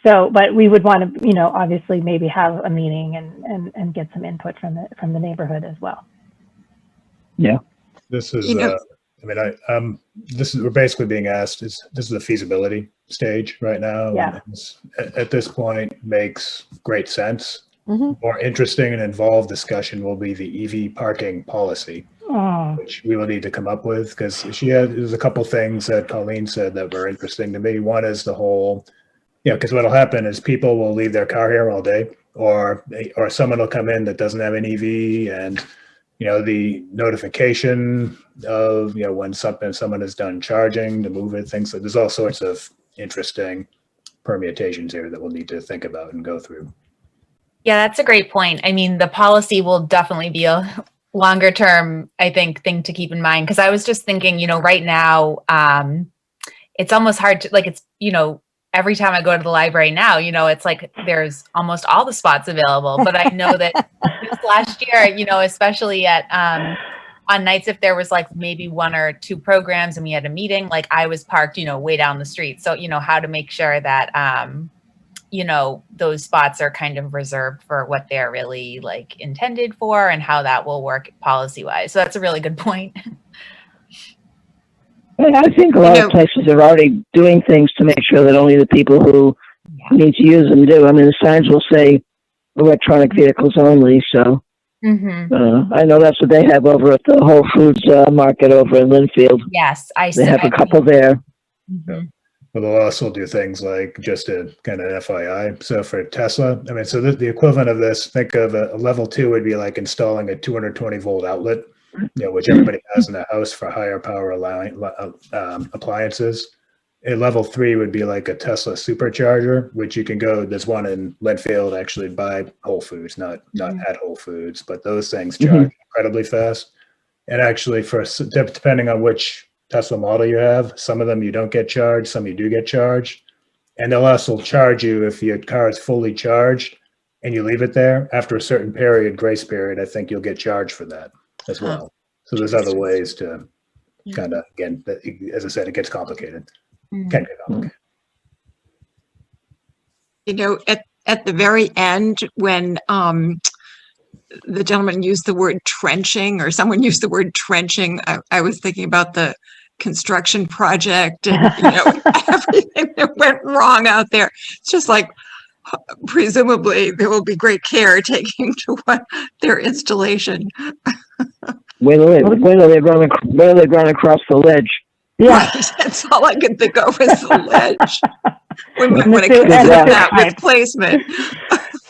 So, but we would want to, obviously maybe have a meeting and get some input from the neighborhood as well. Yeah. This is, we're basically being asked, this is the feasibility stage right now. Yeah. And at this point, makes great sense. Mm-hmm. More interesting and involved discussion will be the EV parking policy, which we will need to come up with, because there's a couple things that Colleen said that were interesting to me. One is the whole, because what'll happen is people will leave their car here all day, or someone will come in that doesn't have an EV, and the notification of, when someone is done charging to move it, things like, there's all sorts of interesting permutations here that we'll need to think about and go through. Yeah, that's a great point. I mean, the policy will definitely be a longer term, I think, thing to keep in mind. Because I was just thinking, right now, it's almost hard to, like, it's, every time I go to the library now, it's like there's almost all the spots available. But I know that this last year, especially at on nights, if there was like maybe one or two programs and we had a meeting, like I was parked, way down the street. So, how to make sure that, those spots are kind of reserved for what they're really like intended for, and how that will work policy wise. So that's a really good point. And I think a lot of places are already doing things to make sure that only the people who need to use them do. I mean, the signs will say electronic vehicles only. So I know that's what they have over at the Whole Foods market over in Linfield. Yes, They have a couple there. Mm-hmm. Well, they'll also do things like, just a kind of FYI. So for Tesla, so the equivalent of this, think of a level 2 would be like installing a 220 volt outlet, which everybody has in the house for higher power appliances. A level 3 would be like a Tesla supercharger, which you can go, there's one in Linfield actually by Whole Foods, not at Whole Foods, but those things charge incredibly fast. And actually depending on which Tesla model you have, some of them you don't get charged, some you do get charged. And they'll also charge you if your car is fully charged and you leave it there. After a certain grace period, I think you'll get charged for that as well. So there's other ways to kind of, again, as I said, it gets complicated. Can get complicated. At the very end, when the gentleman used the word trenching, or someone used the word trenching, I was thinking about the construction project and everything that went wrong out there. It's just like, presumably there will be great care taken to their installation. Wait till they run across the ledge. Yeah, right. That's all I could think of was the ledge. When it comes to that with placement.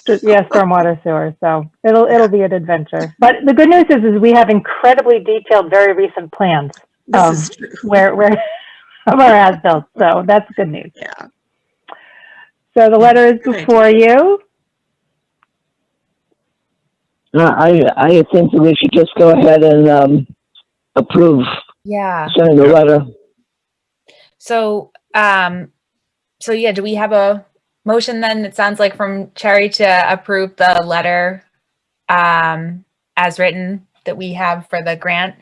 Stormwater sewer. So it'll be an adventure. But the good news is we have incredibly detailed, very recent plans. This is true. Where of our as-built, so that's good news. Yeah. So the letter is Good before you. I think that we should just go ahead and approve Yeah. sending the Yep. letter. So, so yeah, do we have a motion then? It sounds like from Cherry to approve the letter as written that we have for the grant.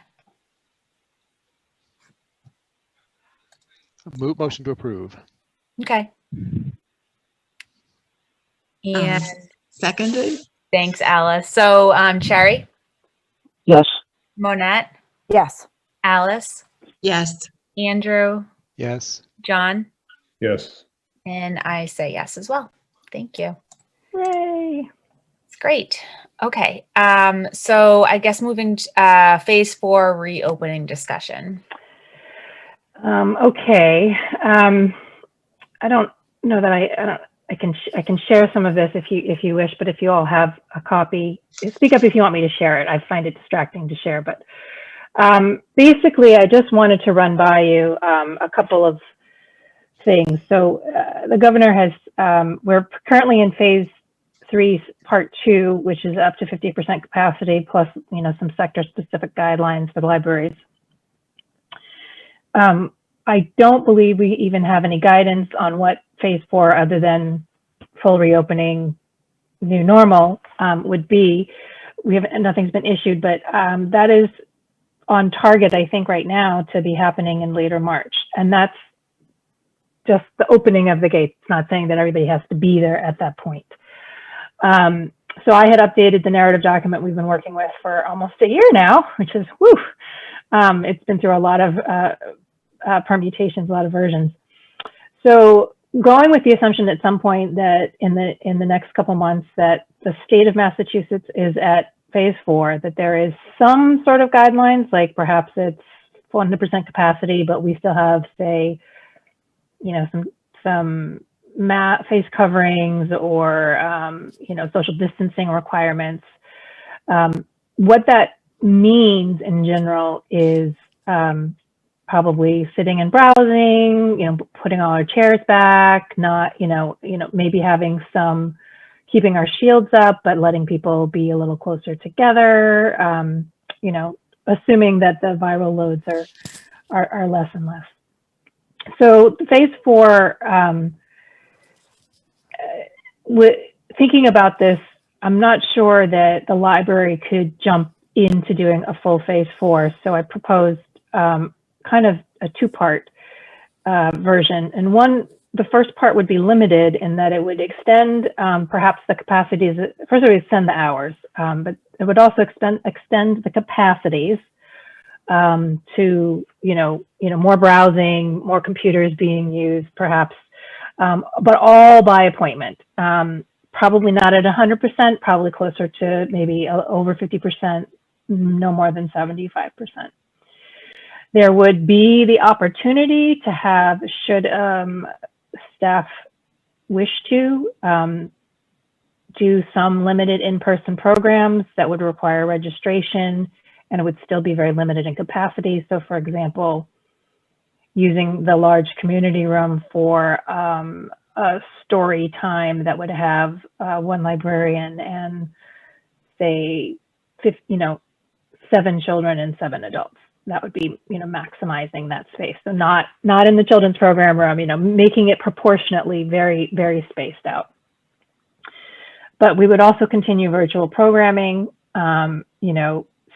Motion to approve. Okay. And Seconded? thanks, Alice. So, Cherry, Yes. Monette, Yes. Alice, Yes. Andrew, Yes. John, Yes. and I say yes as well. Thank you. Hooray. It's great. Okay. So I guess moving to phase 4 reopening discussion. Okay. I don't know that I can share some of this if you wish, but if you all have a copy, speak up if you want me to share it. I find it distracting to share, but basically I just wanted to run by you a couple of things. So the governor has, we're currently in phase 3, part 2, which is up to 50% capacity, plus, some sector specific guidelines for the libraries. I don't believe we even have any guidance on what phase 4 other than full reopening, new normal would be. Nothing's been issued, but that is on target, I think, right now to be happening in later March. And that's just the opening of the gates. It's not saying that everybody has to be there at that point. So I had updated the narrative document we've been working with for almost a year now, which is, whew, it's been through a lot of permutations, a lot of versions. So going with the assumption at some point that in the next couple months that the state of Massachusetts is at phase 4, that there is some sort of guidelines, like perhaps it's 100% capacity, but we still have, say, some face coverings or, social distancing requirements. What that means in general is probably sitting and browsing, putting all our chairs back, not, maybe having keeping our shields up, but letting people be a little closer together, assuming that the viral loads are less and less. So phase 4, thinking about this, I'm not sure that the library could jump into doing a full phase 4. So I proposed kind of a 2-part version. And the first part would be limited in that it would extend perhaps the capacities. First, it would extend the hours, but it would also extend the capacities to, more browsing, more computers being used, perhaps, but all by appointment. Probably not at 100%, probably closer to maybe over 50%, no more than 75%. There would be the opportunity to have, should staff wish to, do some limited in-person programs that would require registration, and it would still be very limited in capacity. So for example, using the large community room for a story time that would have one librarian and say 7 children and 7 adults. That would be, maximizing that space. So not in the children's program room, making it proportionately very, very spaced out. But we would also continue virtual programming.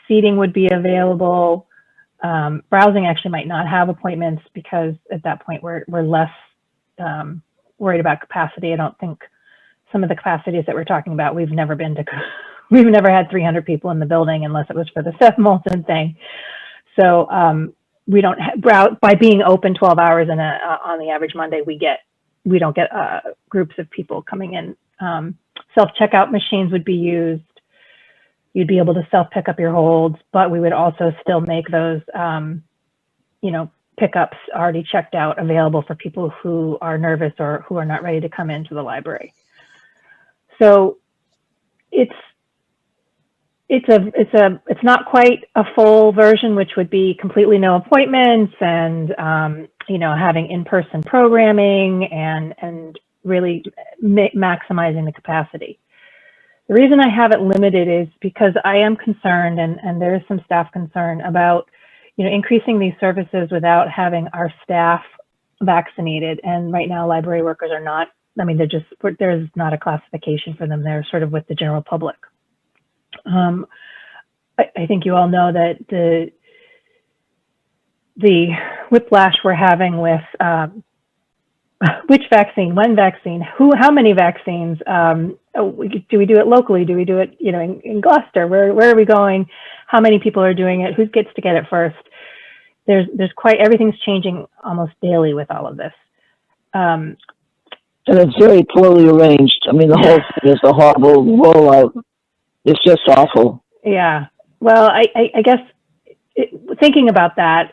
Seating would be available. Browsing actually might not have appointments because at that point we're less worried about capacity. I don't think some of the capacities that we're talking about, we've never had 300 people in the building unless it was for the Seth Moulton thing. So we don't by being open 12 hours on the average Monday, we don't get groups of people coming in. Self-checkout machines would be used. You'd be able to self-pick up your holds, but we would also still make those, pickups already checked out available for people who are nervous or who are not ready to come into the library. So it's not quite a full version, which would be completely no appointments and, having in-person programming and really maximizing the capacity. The reason I have it limited is because I am concerned, and there is some staff concern about, increasing these services without having our staff vaccinated. And right now, library workers are not, there's not a classification for them. They're sort of with the general public. I think you all know that the whiplash we're having with which vaccine, when vaccine, how many vaccines, do we do it locally? Do we do it, in Gloucester? Where are we going? How many people are doing it? Who gets to get it first? There's everything's changing almost daily with all of this. And it's very poorly arranged. The whole thing is a horrible rollout. It's just awful. Yeah. Well, I guess thinking about that,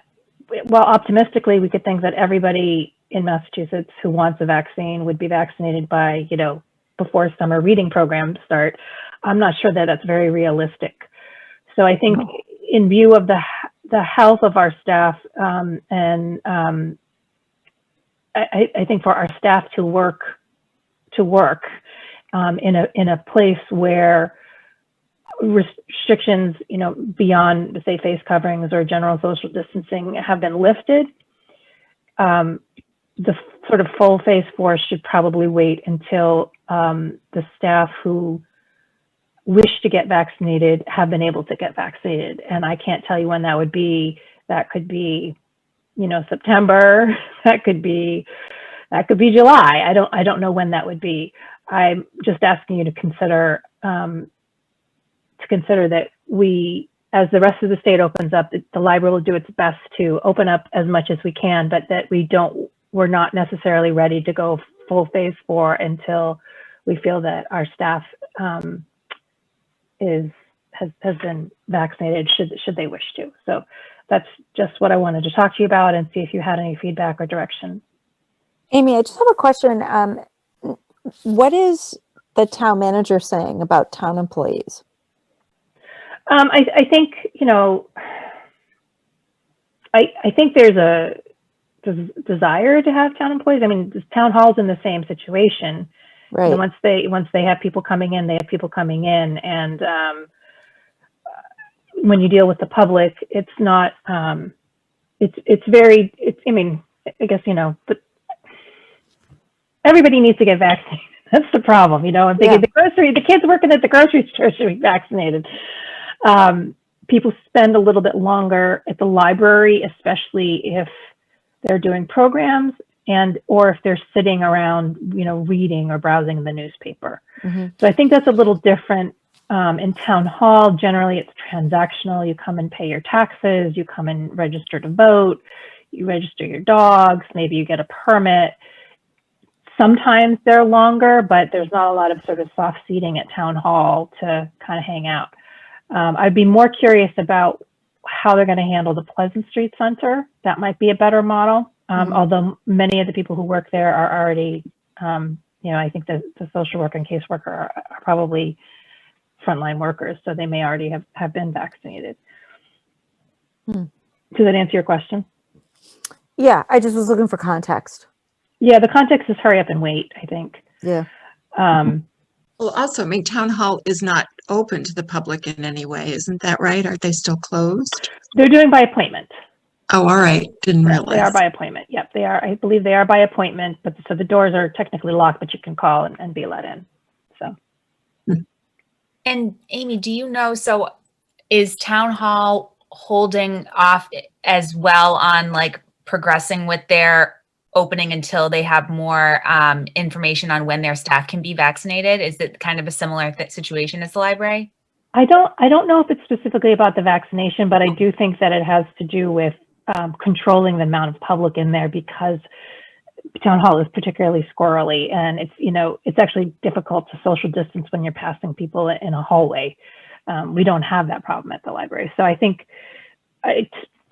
well, optimistically, we could think that everybody in Massachusetts who wants a vaccine would be vaccinated by, before summer reading programs start. I'm not sure that that's very realistic. So I think in view of the health of our staff, I think for our staff to work in a place where restrictions, beyond, say, face coverings or general social distancing have been lifted, the sort of full phase 4 should probably wait until the staff who wish to get vaccinated have been able to get vaccinated. And I can't tell you when that would be. That could be, September. That could be July. I don't know when that would be. I'm just asking you to consider that we, as the rest of the state opens up, the library will do its best to open up as much as we can, but that we're not necessarily ready to go full phase 4 until we feel that our staff has been vaccinated, should they wish to. So that's just what I wanted to talk to you about and see if you had any feedback or direction. Amy, I just have a question. What is the town manager saying about town employees? I think, I think there's a desire to have town employees. The town hall's in the same situation. Right. Once they have people coming in, they have people coming in. And when you deal with the public, it's not, I guess, but everybody needs to get vaccinated. That's the problem, I'm thinking the kids working at the grocery store should be vaccinated. People spend a little bit longer at the library, especially if they're doing programs or if they're sitting around, reading or browsing the newspaper. Mm-hmm. So I think that's a little different in town hall. Generally, it's transactional. You come and pay your taxes. You come and register to vote. You register your dogs. Maybe you get a permit. Sometimes they're longer, but there's not a lot of sort of soft seating at town hall to kind of hang out. I'd be more curious about how they're going to handle the Pleasant Street Center. That might be a better model. Although many of the people who work there are already, I think the social worker and caseworker are probably frontline workers, so they may already have been vaccinated. Does that answer your question? Yeah, I just was looking for context. Yeah, the context is hurry up and wait, I think. Yeah. Well, also, town hall is not open to the public in any way. Isn't that right? Aren't they still closed? They're doing by appointment. Oh, all right. Didn't realize. They are by appointment. Yep, they are. I believe they are by appointment, but so the doors are technically locked, but you can call and be let in. So. And Amy, do you know, so is town hall holding off as well on progressing with their opening until they have more information on when their staff can be vaccinated? Is it kind of a similar situation as the library? I don't know if it's specifically about the vaccination, but I do think that it has to do with controlling the amount of public in there, because town hall is particularly squirrely, and it's actually difficult to social distance when you're passing people in a hallway. We don't have that problem at the library. So I think,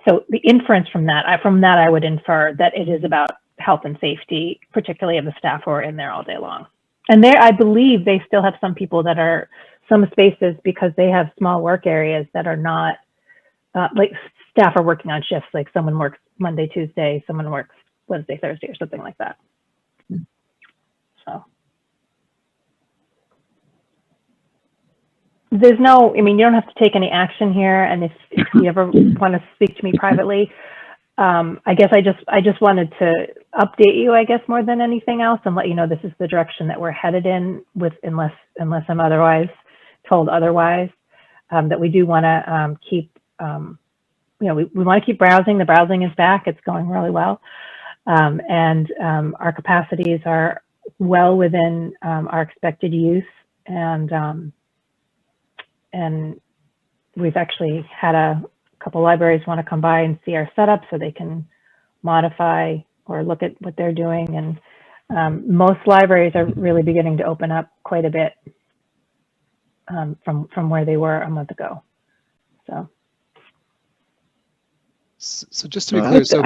so the inference from that I would infer that it is about health and safety, particularly of the staff who are in there all day long. And there, I believe they still have some people that are, some spaces, because they have small work areas that are not, like staff are working on shifts, like someone works Monday, Tuesday, someone works Wednesday, Thursday, or something like that. So. There's no, I mean, you don't have to take any action here. And if you ever want to speak to me privately, I guess I just wanted to update you, I guess, more than anything else, and let you know this is the direction that we're headed in, with, unless I'm otherwise told otherwise, that we do want to keep, you know, we want to keep browsing. The browsing is back. It's going really well. And our capacities are well within our expected use. And we've actually had a couple libraries want to come by and see our setup so they can modify or look at what they're doing. And most libraries are really beginning to open up quite a bit from where they were a month ago. So just to be clear, so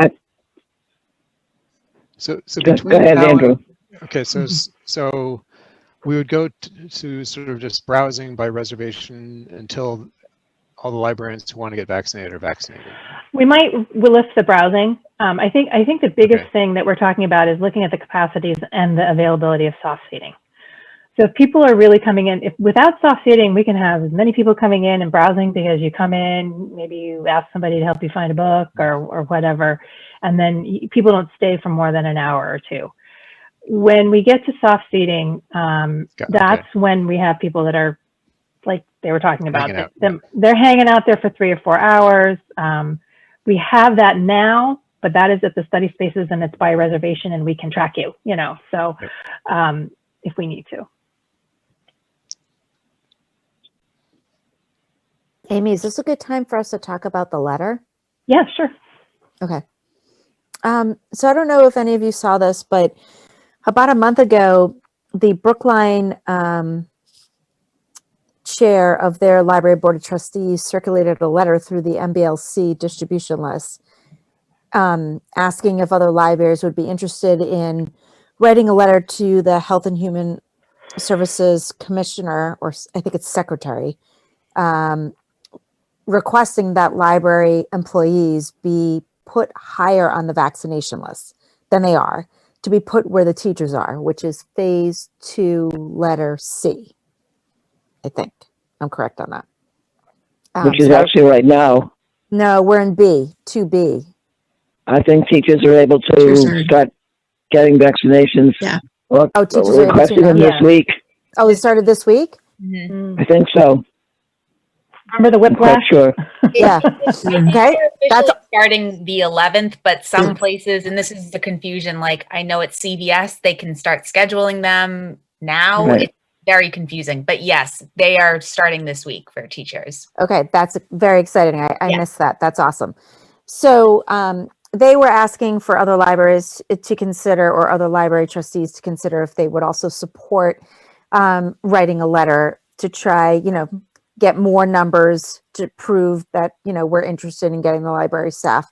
Go between ahead, now Andrew. okay, so we would go to sort of just browsing by reservation until all the librarians who want to get vaccinated are vaccinated. We'll lift the browsing. I think the biggest thing that we're talking about is looking at the capacities and the availability of soft seating. So if people are really coming in, if without soft seating, we can have as many people coming in and browsing, because you come in, maybe you ask somebody to help you find a book or whatever, and then people don't stay for more than an hour or two. When we get to soft seating, that's when we have people that are, like they were talking about, they're hanging out there for 3 or 4 hours. We have that now, but that is at the study spaces, and it's by reservation, and we can track you, you know, so if we need to. Amy, is this a good time for us to talk about the letter? Yeah, sure. Okay. So I don't know if any of you saw this, but about a month ago, the Brookline chair of their library board of trustees circulated a letter through the MBLC distribution list, asking if other libraries would be interested in writing a letter to the Health and Human Services Commissioner, or I think it's Secretary, requesting that library employees be put higher on the vaccination list than they are, to be put where the teachers are, which is phase 2, letter C. I think I'm correct on that. Which is actually right now. No, we're in B, 2B. I think teachers are able to start getting vaccinations. Yeah. Well, teachers we're requesting them this week. Oh, it started this week? Mm-hmm. I think so. Remember the whiplash? Sure. Yeah. Okay. That's starting the 11th, but some places, and this is the confusion, like I know at CVS, they can start scheduling them now. Right. It's very confusing, but yes, they are starting this week for teachers. Okay, that's very exciting. I missed that. That's awesome. So they were asking for other libraries to consider, or other library trustees to consider, if they would also support writing a letter to try, you know, get more numbers to prove that, you know, we're interested in getting the library staff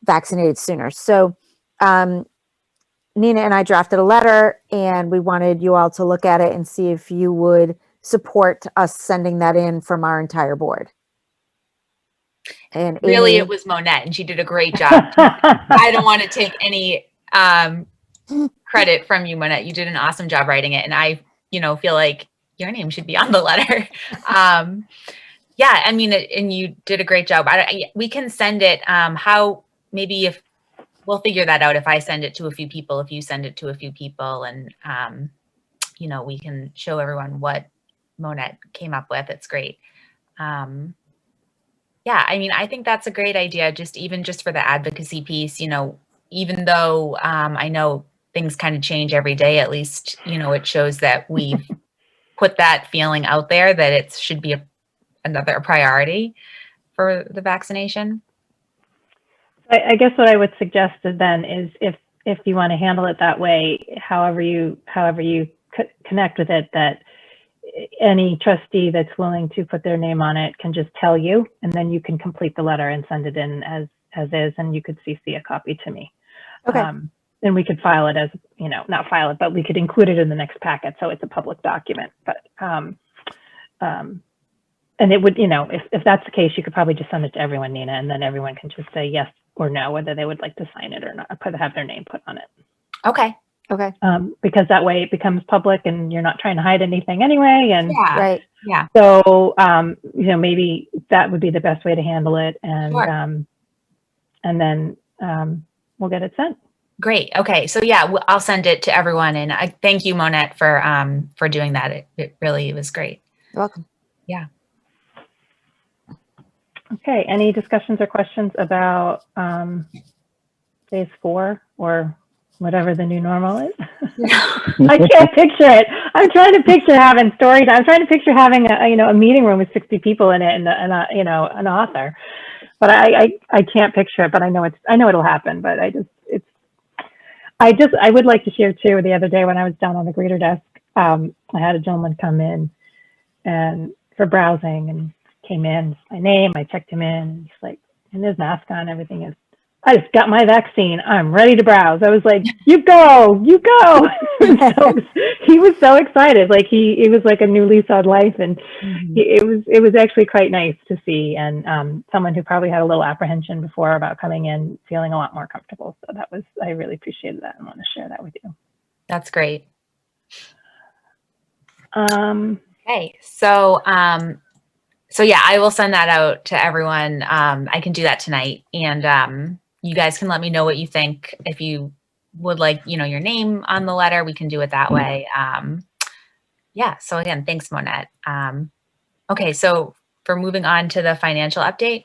vaccinated sooner. So Nina and I drafted a letter, and we wanted you all to look at it and see if you would support us sending that in from our entire board. And really, Amy, it was Monette, and she did a great job. I don't want to take any credit from you, Monette. You did an awesome job writing it, and I, you know, feel like your name should be on the letter. Yeah, I mean, and you did a great job. We can send it. How, maybe if we'll figure that out. If I send it to a few people, if you send it to a few people, and you know, we can show everyone what Monette came up with. It's great. Yeah, I mean, I think that's a great idea. Even just for the advocacy piece, you know, even though I know things kind of change every day, at least, you know, it shows that we've put that feeling out there that it should be another priority for the vaccination. I guess what I would suggest then is, if you want to handle it that way, however you connect with it, that any trustee that's willing to put their name on it can just tell you, and then you can complete the letter and send it in as is, and you could CC a copy to me. Okay. and we could file it as, not file it, but we could include it in the next packet, so it's a public document. But and it would, if that's the case, you could probably just send it to everyone, Nina, and then everyone can just say yes or no, whether they would like to sign it or not, have their name put on it. Okay. Okay. Because that way it becomes public and you're not trying to hide anything anyway. And Yeah. Right. Yeah. so, maybe that would be the best way to handle it. And, Sure. and then we'll get it sent. Great. Okay. So yeah, I'll send it to everyone. And I thank you, Monette, for doing that. It really was great. You're welcome. Yeah. Okay. Any discussions or questions about phase 4 or whatever the new normal is? I can't picture it. I'm trying to picture having story time. I'm trying to picture having a meeting room with 60 people in it and an author. But I can't picture it. But I know it'll happen. But I would like to share too. The other day when I was down on the greeter desk, I had a gentleman come in and for browsing and came in, my name, I checked him in, and he's like, and his mask on, everything is, I just got my vaccine, I'm ready to browse. I was like, you go. So he was so excited. Like it was like a new lease on life. And it was actually quite nice to see. And someone who probably had a little apprehension before about coming in, feeling a lot more comfortable. So I really appreciated that and want to share that with you. That's great. Okay. So yeah, I will send that out to everyone. I can do that tonight. And you guys can let me know what you think. If you would like, your name on the letter, we can do it that way. Yeah. So again, thanks, Monette. Okay. So for moving on to the financial update.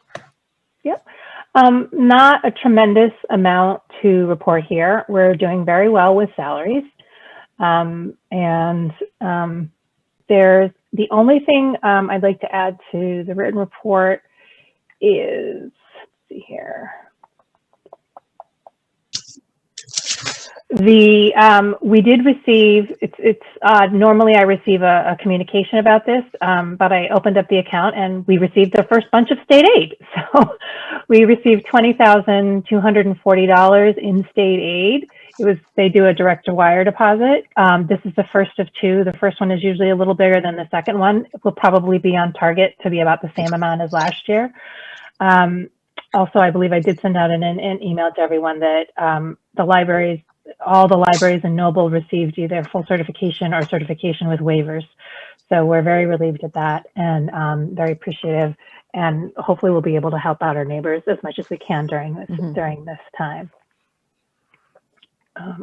Yep. Not a tremendous amount to report here. We're doing very well with salaries. There's the only thing I'd like to add to the written report is, let's see here. We did receive, it's normally I receive a communication about this, but I opened up the account and we received the first bunch of state aid. So we received $20,240 in state aid. They do a direct to wire deposit. This is the first of two. The first one is usually a little bigger than the second one. It will probably be on target to be about the same amount as last year. Also, I believe I did send out an email to everyone that all the libraries in Noble received either full certification or certification with waivers. So we're very relieved at that and very appreciative. And hopefully we'll be able to help out our neighbors as much as we can during this time.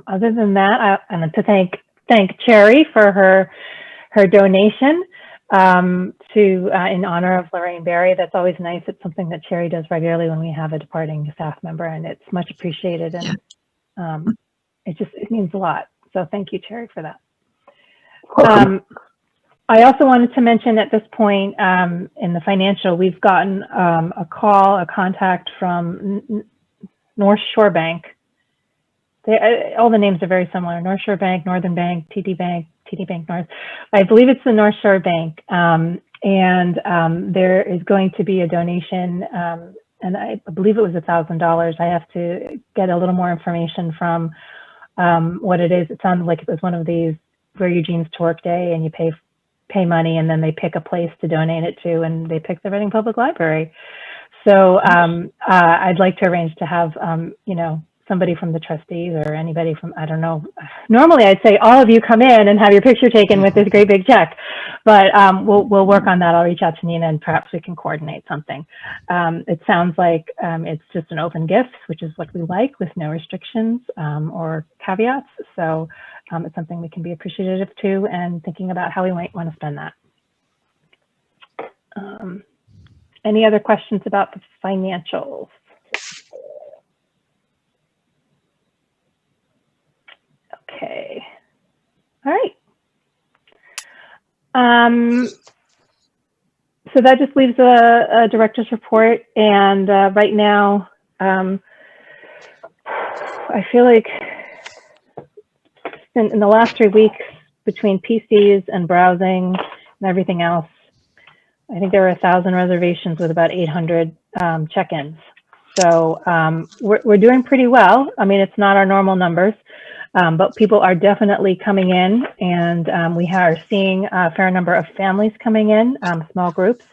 Other than that, I want to thank Cherry for her donation in honor of Lorraine Berry. That's always nice. It's something that Cherry does regularly when we have a departing staff member, and it's much appreciated. And it means a lot. So thank you, Cherry, for that. I also wanted to mention at this point in the financial, we've gotten a contact from North Shore Bank. All the names are very similar: North Shore Bank, Northern Bank, TD Bank North. I believe it's the North Shore Bank. And there is going to be a donation, and I believe it was $1,000. I have to get a little more information from what it is. It sounded like it was one of these where Eugene's to Work Day and you pay money and then they pick a place to donate it to, and they picked the Reading Public Library. So I'd like to arrange to have, somebody from the trustees or anybody from, I don't know. Normally I'd say all of you come in and have your picture taken with this great big check, but we'll work on that. I'll reach out to Nina and perhaps we can coordinate something. It sounds like it's just an open gift, which is what we like, with no restrictions or caveats. So it's something we can be appreciative to and thinking about how we might want to spend that. Any other questions about the financials? Okay. All right. So that just leaves a director's report. And right now, I feel like in the last 3 weeks, between PCs and browsing and everything else, I think there were 1,000 reservations with about 800 check-ins. So we're doing pretty well. I mean, it's not our normal numbers. But people are definitely coming in, and we are seeing a fair number of families coming in, small groups.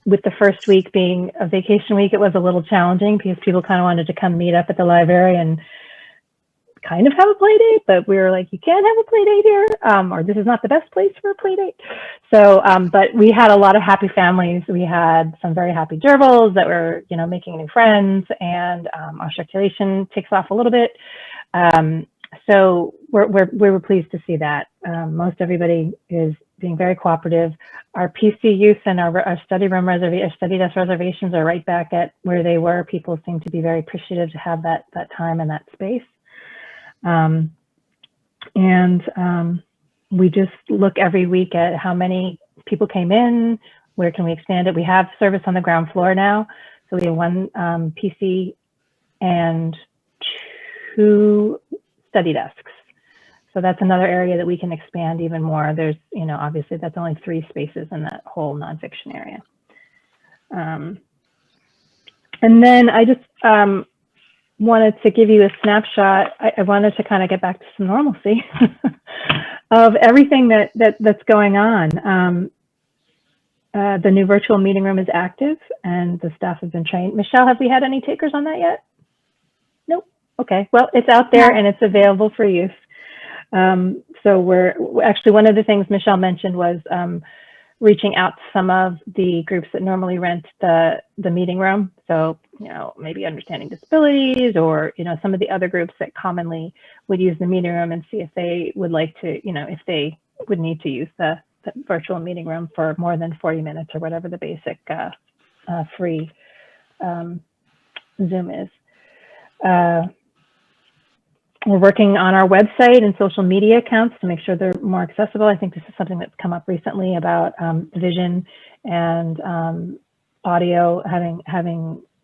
With the first week being a vacation week, it was a little challenging because people kind of wanted to come meet up at the library and kind of have a play date, but we were like, you can't have a play date here, or this is not the best place for a play date. So, but we had a lot of happy families. We had some very happy gerbils that were, you know, making new friends, and our circulation takes off a little bit. So we were pleased to see that. Most everybody is being very cooperative. Our PC use and our study room study desk reservations are right back at where they were. People seem to be very appreciative to have that time and that space. We just look every week at how many people came in, where can we expand it. We have service on the ground floor now. So we have one PC and 2 study desks. So that's another area that we can expand even more. There's, you know, obviously that's only 3 spaces in that whole nonfiction area. And then I just wanted to give you a snapshot. I wanted to kind of get back to some normalcy of everything that's going on. The new virtual meeting room is active and the staff have been trained. Michelle, have we had any takers on that yet? Nope. Okay. Well, it's out there and it's available for use. So we're actually, one of the things Michelle mentioned was reaching out to some of the groups that normally rent the meeting room. So, you know, maybe Understanding Disabilities, or, you know, some of the other groups that commonly would use the meeting room, and see if they would like to, you know, if they would need to use the virtual meeting room for more than 40 minutes or whatever the basic free Zoom is. We're working on our website and social media accounts to make sure they're more accessible. I think this is something that's come up recently about vision and audio,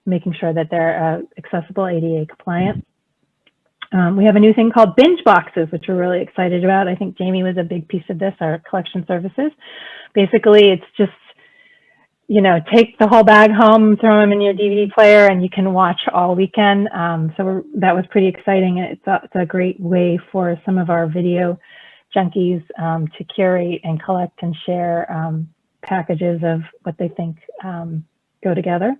making sure that they're accessible, ADA compliant. We have a new thing called binge boxes, which we're really excited about. I think Jamie was a big piece of this, our collection services. Basically, it's just, you know, take the whole bag home, throw them in your DVD player, and you can watch all weekend. So that was pretty exciting. It's a great way for some of our video junkies to curate and collect and share packages of what they think go together.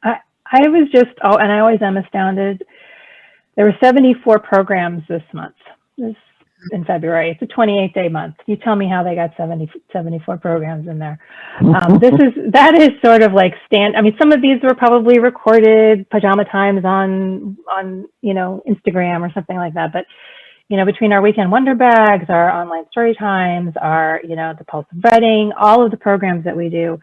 I was just, and I always am astounded. There were 74 programs this month. In February. It's a 28-day month. You tell me how they got 74 programs in there. That is sort of like I mean, some of these were probably recorded pajama times on you know, Instagram or something like that. But, you know, between our weekend wonder bags, our online story times, our, you know, the Pulse of Writing, all of the programs that we do,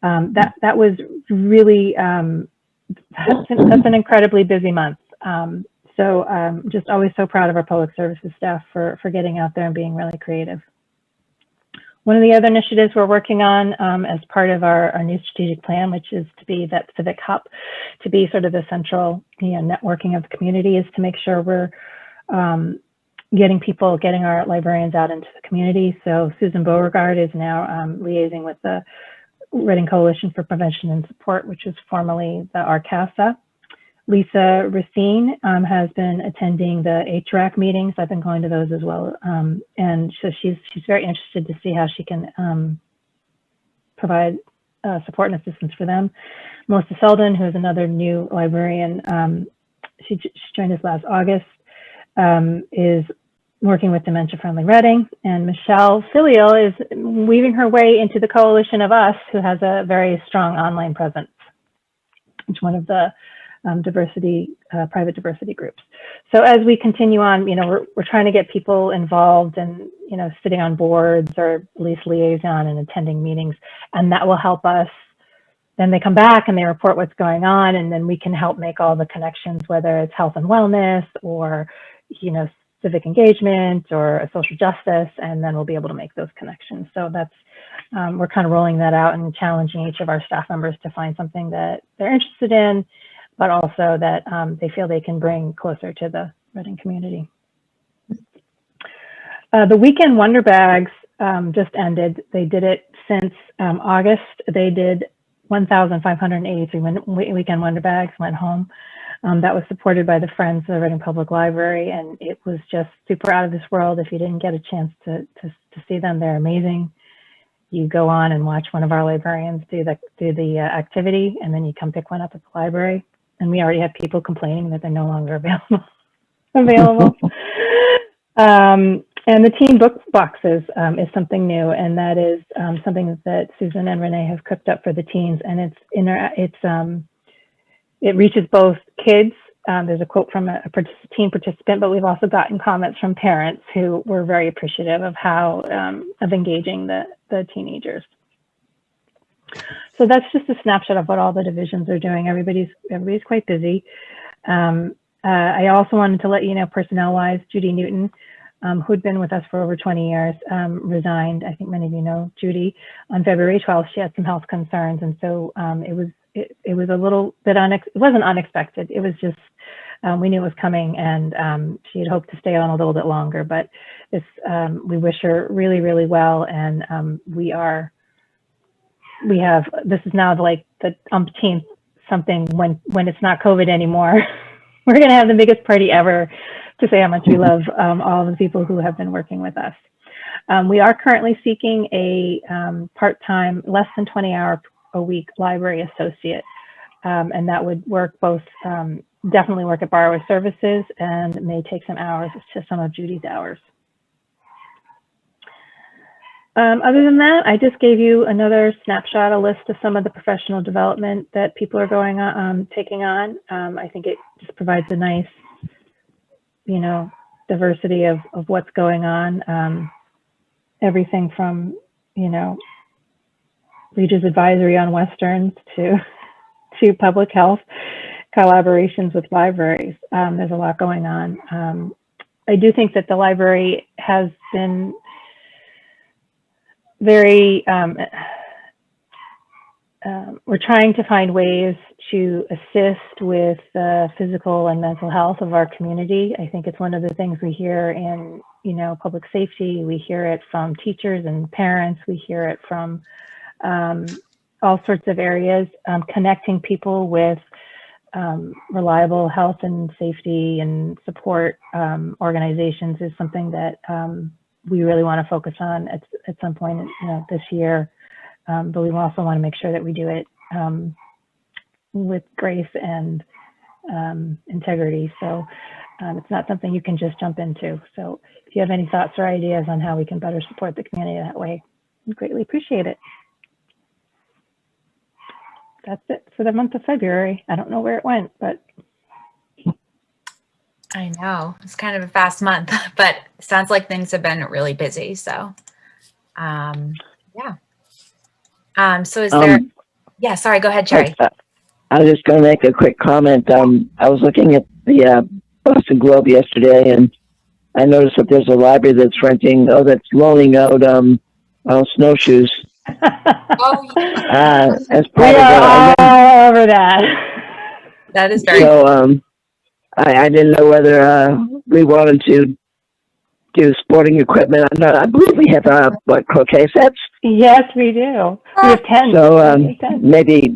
that was really, that's an incredibly busy month. So just always so proud of our public services staff for getting out there and being really creative. One of the other initiatives we're working on as part of our new strategic plan, which is to be that civic hub, to be sort of the central, you know, networking of the community, is to make sure we're getting our librarians out into the community. So Susan Beauregard is now liaising with the Reading Coalition for Prevention and Support, which is formerly the RCASA. Lisa Racine has been attending the HRAC meetings. I've been going to those as well. And so she's very interested to see how she can provide support and assistance for them. Melissa Selden, who is another new librarian, she joined us last August, is working with Dementia Friendly Reading. And Michelle Filial is weaving her way into the coalition of us, who has a very strong online presence. It's one of the private diversity groups. So as we continue on, you know, we're trying to get people involved and, you know, sitting on boards or at least liaison and attending meetings, and that will help us. Then they come back and they report what's going on, and then we can help make all the connections, whether it's health and wellness or, you know, civic engagement or social justice, and then we'll be able to make those connections. So that's, we're kind of rolling that out and challenging each of our staff members to find something that they're interested in, but also that they feel they can bring closer to the Reading community. The weekend wonder bags just ended. They did it since August. They did 1,583 weekend wonder bags, went home. that was supported by the Friends of the Reading Public Library, and it was just super out of this world. If you didn't get a chance to see them, they're amazing. You go on and watch one of our librarians do the activity, and then you come pick one up at the library. And we already have people complaining that they're no longer available. And the teen book boxes is something new, and that is something that Susan and Renee have cooked up for the teens, and it reaches both kids. There's a quote from a teen participant, but we've also gotten comments from parents who were very appreciative of how of engaging the teenagers. So that's just a snapshot of what all the divisions are doing. Everybody's quite busy. I also wanted to let you know, personnel-wise, Judy Newton, who'd been with us for over 20 years, resigned. I think many of you know Judy. On February 12th, she had some health concerns, and so it was a little bit it wasn't unexpected. It was just we knew it was coming, and she had hoped to stay on a little bit longer. But we wish her really, really well, and this is now like the umpteenth something when it's not COVID anymore. We're going to have the biggest party ever to say how much we love all the people who have been working with us. We are currently seeking a part-time, less than 20-hour a week library associate, and that would work both, definitely work at borrower services, and may take some hours to some of Judy's hours. Other than that, I just gave you another snapshot, a list of some of the professional development that people are going on, taking on. I think it just provides a nice, diversity of what's going on. Everything from, Regis Advisory on Westerns to public health collaborations with libraries. There's a lot going on. I do think that the library has been very, we're trying to find ways to assist with the physical and mental health of our community. I think it's one of the things we hear in, public safety. We hear it from teachers and parents. We hear it from all sorts of areas. Connecting people with reliable health and safety and support organizations is something that we really want to focus on at some point, this year. But we also want to make sure that we do it with grace and integrity. So it's not something you can just jump into. So if you have any thoughts or ideas on how we can better support the community that way, we'd greatly appreciate it. That's it for the month of February. I don't know where it went, but. I know it's kind of a fast month, but it sounds like things have been really busy. So, yeah. So is there, yeah, sorry, go ahead, Jerry. I was just going to make a quick comment. I was looking at the Boston Globe yesterday, and I noticed that there's a library that's that's loaning out snowshoes. Oh, yeah. As part of all over that. That is very cool. I didn't know whether we wanted to do sporting equipment. I believe we have croquet sets. Yes, we do. We have 10. So maybe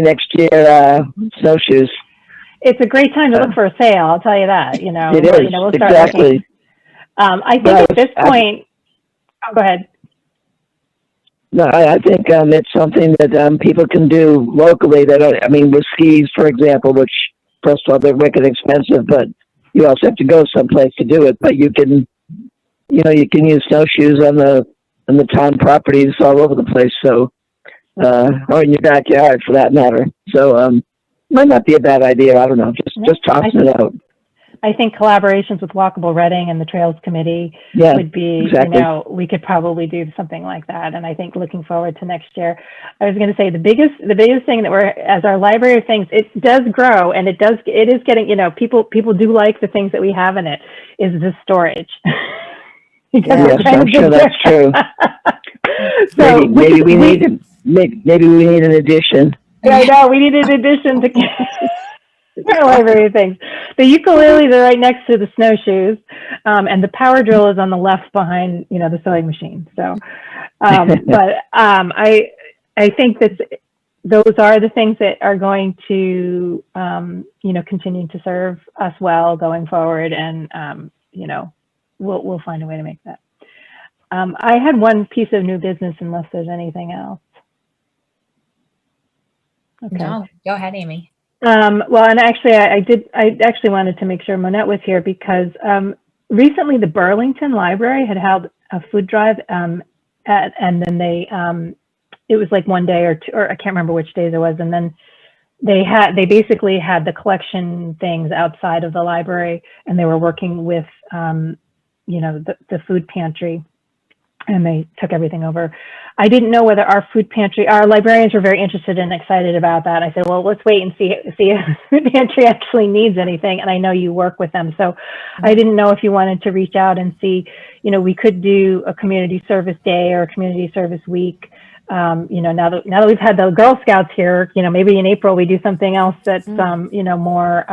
next year snowshoes. It's a great time to look for a sale. I'll tell you that. It is we'll start exactly. looking. I think at this point. Go ahead. No, I think it's something that people can do locally. With skis, for example, which first of all they're wicked expensive, but you also have to go someplace to do it. But you can use snowshoes on the town properties all over the place. So, or in your backyard for that matter. So, might not be a bad idea. I don't know. Just tossing it out. I think collaborations with Walkable Reading and the Trails Committee would be, exactly. We could probably do something like that. And I think looking forward to next year, I was going to say the biggest thing that as our library of things, it does grow, and it is getting, people do like the things that we have in it, is the storage. Yes, I'm sure that's true. So maybe we need an addition. I know, we need an addition to our library things. The ukuleles are right next to the snowshoes, and the power drill is on the left behind, the sewing machine. So, but I think that those are the things that are going to, continue to serve us well going forward. And, we'll find a way to make that. I had one piece of new business unless there's anything else. Okay. No, go ahead, Amy. Well, and actually, I actually wanted to make sure Monette was here because recently the Burlington Library had held a food drive, and then it was like one day or two, or I can't remember which days it was, and then they basically had the collection things outside of the library, and they were working with the food pantry, and they took everything over. I didn't know whether our librarians were very interested and excited about that. I said, well, let's wait and see if the food pantry actually needs anything. And I know you work with them. So I didn't know if you wanted to reach out and see, we could do a community service day or a community service week. Now that we've had the Girl Scouts here, maybe in April we do something else that's, more,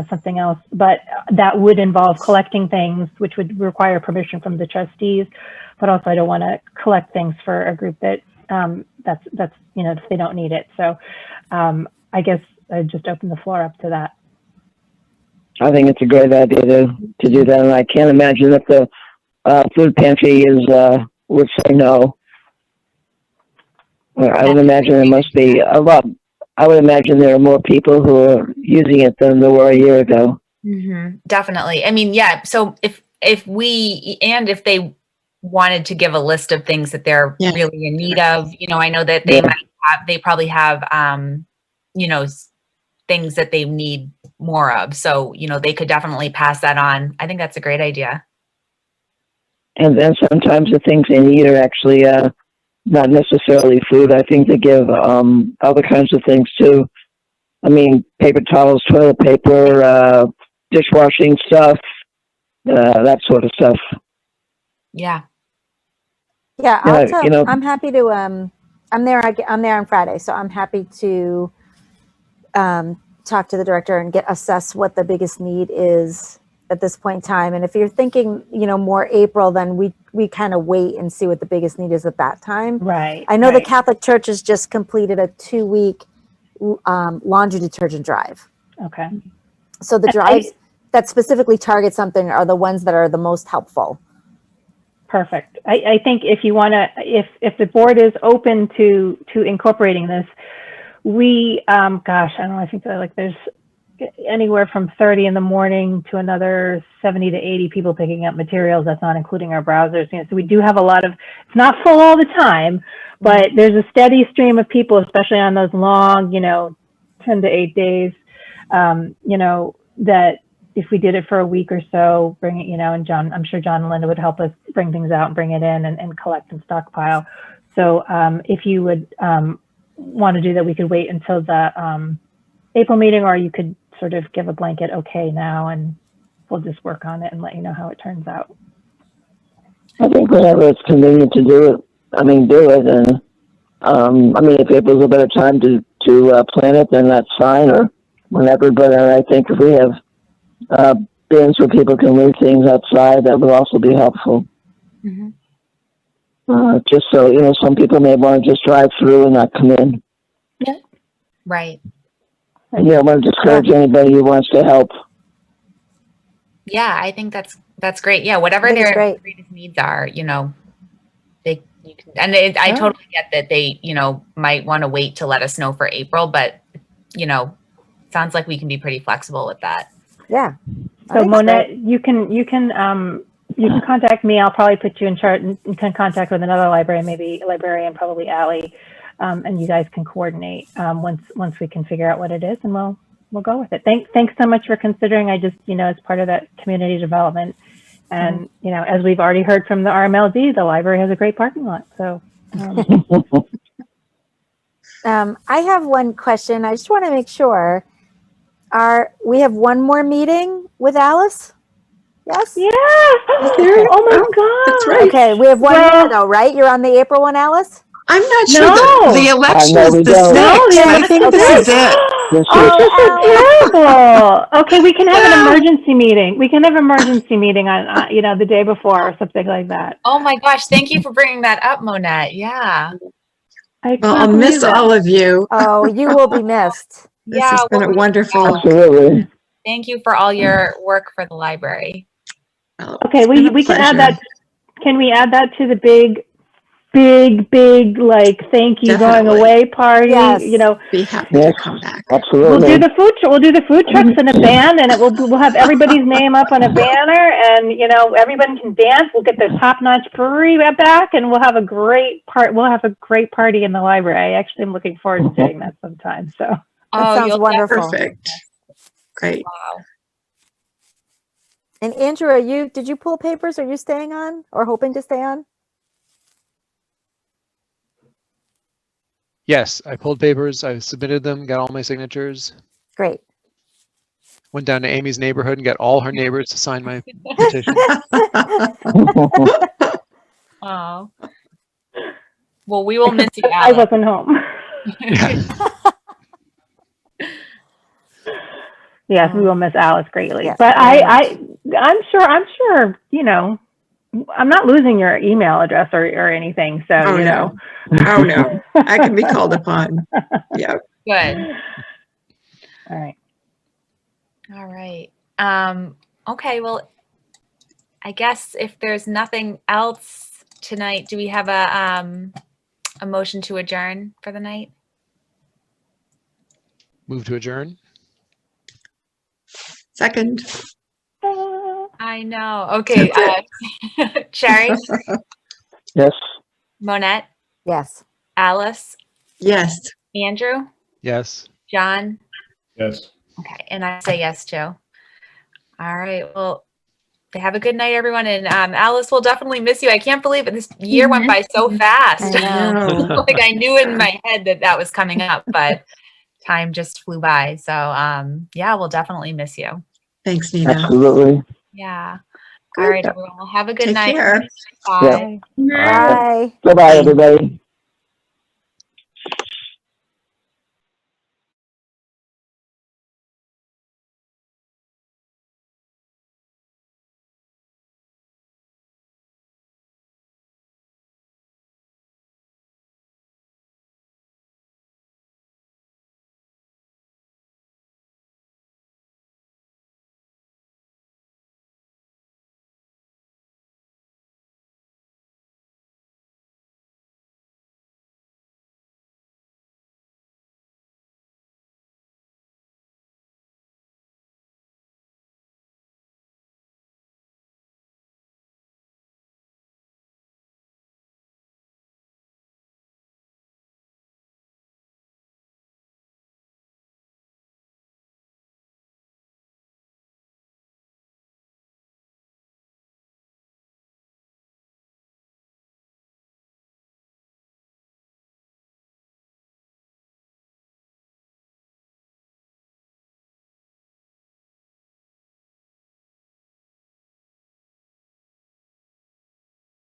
something else, but that would involve collecting things, which would require permission from the trustees. But also I don't want to collect things for a group that, that's, if they don't need it. So I guess I just open the floor up to that. I think it's a great idea to do that. And I can't imagine if the food pantry would say no. I would imagine there must be a lot. I would imagine there are more people who are using it than there were a year ago. Mm-hmm. Definitely. I mean, yeah. So if they wanted to give a list of things that they're really in need of, I know that they probably have, things that they need more of. So, they could definitely pass that on. I think that's a great idea. And then sometimes the things they need are actually not necessarily food. I think they give other kinds of things too. I mean, paper towels, toilet paper, dishwashing stuff, that sort of stuff. Yeah. Yeah, I'm happy to. I'm there on Friday, so I'm happy to talk to the director and assess what the biggest need is at this point in time. And if you're thinking, more April, then we kind of wait and see what the biggest need is at that time. Right. I know the Catholic Church has just completed a 2-week laundry detergent drive. Okay. So the drives that specifically target something are the ones that are the most helpful. Perfect. I think if you want to, if the board is open to incorporating this, we, I don't know, I think that there's anywhere from 30 in the morning to another 70 to 80 people picking up materials. That's not including our browsers. So we do have a lot of, it's not full all the time, but there's a steady stream of people, especially on those long, 10 to 8 days, that if we did it for a week or so, bring it, and John, I'm sure John and Linda would help us bring things out and bring it in and collect and stockpile. So if you would want to do that, we could wait until the April meeting, or you could sort of give a blanket okay now, and we'll just work on it and let you know how it turns out. I think whenever it's convenient to do it, do it. And if April's a better time to plan it, then that's fine, or whenever. But I think if we have bins where people can leave things outside, that would also be helpful. Mm-hmm. Just so, some people may want to just drive through and not come in. Yeah. Right. And you don't want to discourage anybody who wants to help. Yeah, I think that's great. Yeah, whatever their greatest needs are, I totally get that they, might want to wait to let us know for April, but, sounds like we can be pretty flexible with that. Yeah. So Monette, you can contact me. I'll probably put you in charge and can contact with another librarian, maybe a librarian, probably Allie, and you guys can coordinate once we can figure out what it is, and we'll go with it. Thanks so much for considering. I just, as part of that community development, and as we've already heard from the RMLD, the library has a great parking lot. So. I have one question. I just want to make sure. We have one more meeting with Alice? Yes? Yeah. Oh my God. That's right. Okay, we have one more though, right? You're on the April one, Alice? I'm not sure. The election is the 6th. I think this is it. Oh, this is terrible. Okay, we can have an emergency meeting. We can have an emergency meeting on, the day before or something like that. Oh my gosh, thank you for bringing that up, Monette. Yeah. I Well, I'll can't miss believe it. all of you. Oh, you will be missed. This Yeah, has been a well, wonderful. Absolutely. thank you for all your work for the library. Okay, It's been a we can add pleasure. that. Can we add that to the big, like, thank you going Definitely. away party? Yes. You know, Be happy Yes, to come back. we'll do absolutely. the food. We'll do the food trucks and a band, and we'll have everybody's name up on a banner, and you know, everyone can dance. We'll get the top-notch brewery back, and we'll have a great party in the library. I actually am looking forward to doing that sometime. So. That sounds you'll wonderful. Perfect. Great. Wow. And Andrew, did you pull papers? Are you staying on or hoping to stay on? Yes, I pulled papers. I submitted them, got all my signatures. Great. Went down to Amy's neighborhood and got all her neighbors to sign my petition. Oh. Well, we will miss you, I Alex. wasn't home. Yes, we will miss Alice greatly. Yes, but very I'm sure, you know, I'm not losing your email address or anything. So, Oh, you no. know. Oh, no. I can be called upon. Yeah. Good. All right. All right. Okay, well, I guess if there's nothing else tonight, do we have a motion to adjourn for the night? Move to adjourn. Second. I know. Okay. Sherry, Yes. Monette, Yes. Alice, Yes. Andrew, Yes. John. Yes. Okay, and I say yes too. All right. Well, have a good night, everyone. And Alice, will definitely miss you. I can't believe it. This year went by so fast. I know. Like I knew in my head that was coming up, but time just flew by. So yeah, we'll definitely miss you. Thanks, Nina. Absolutely. Yeah. Good. All right, everyone. Well, have a good Take night. care. Bye. Yeah. Bye. Goodbye, everybody.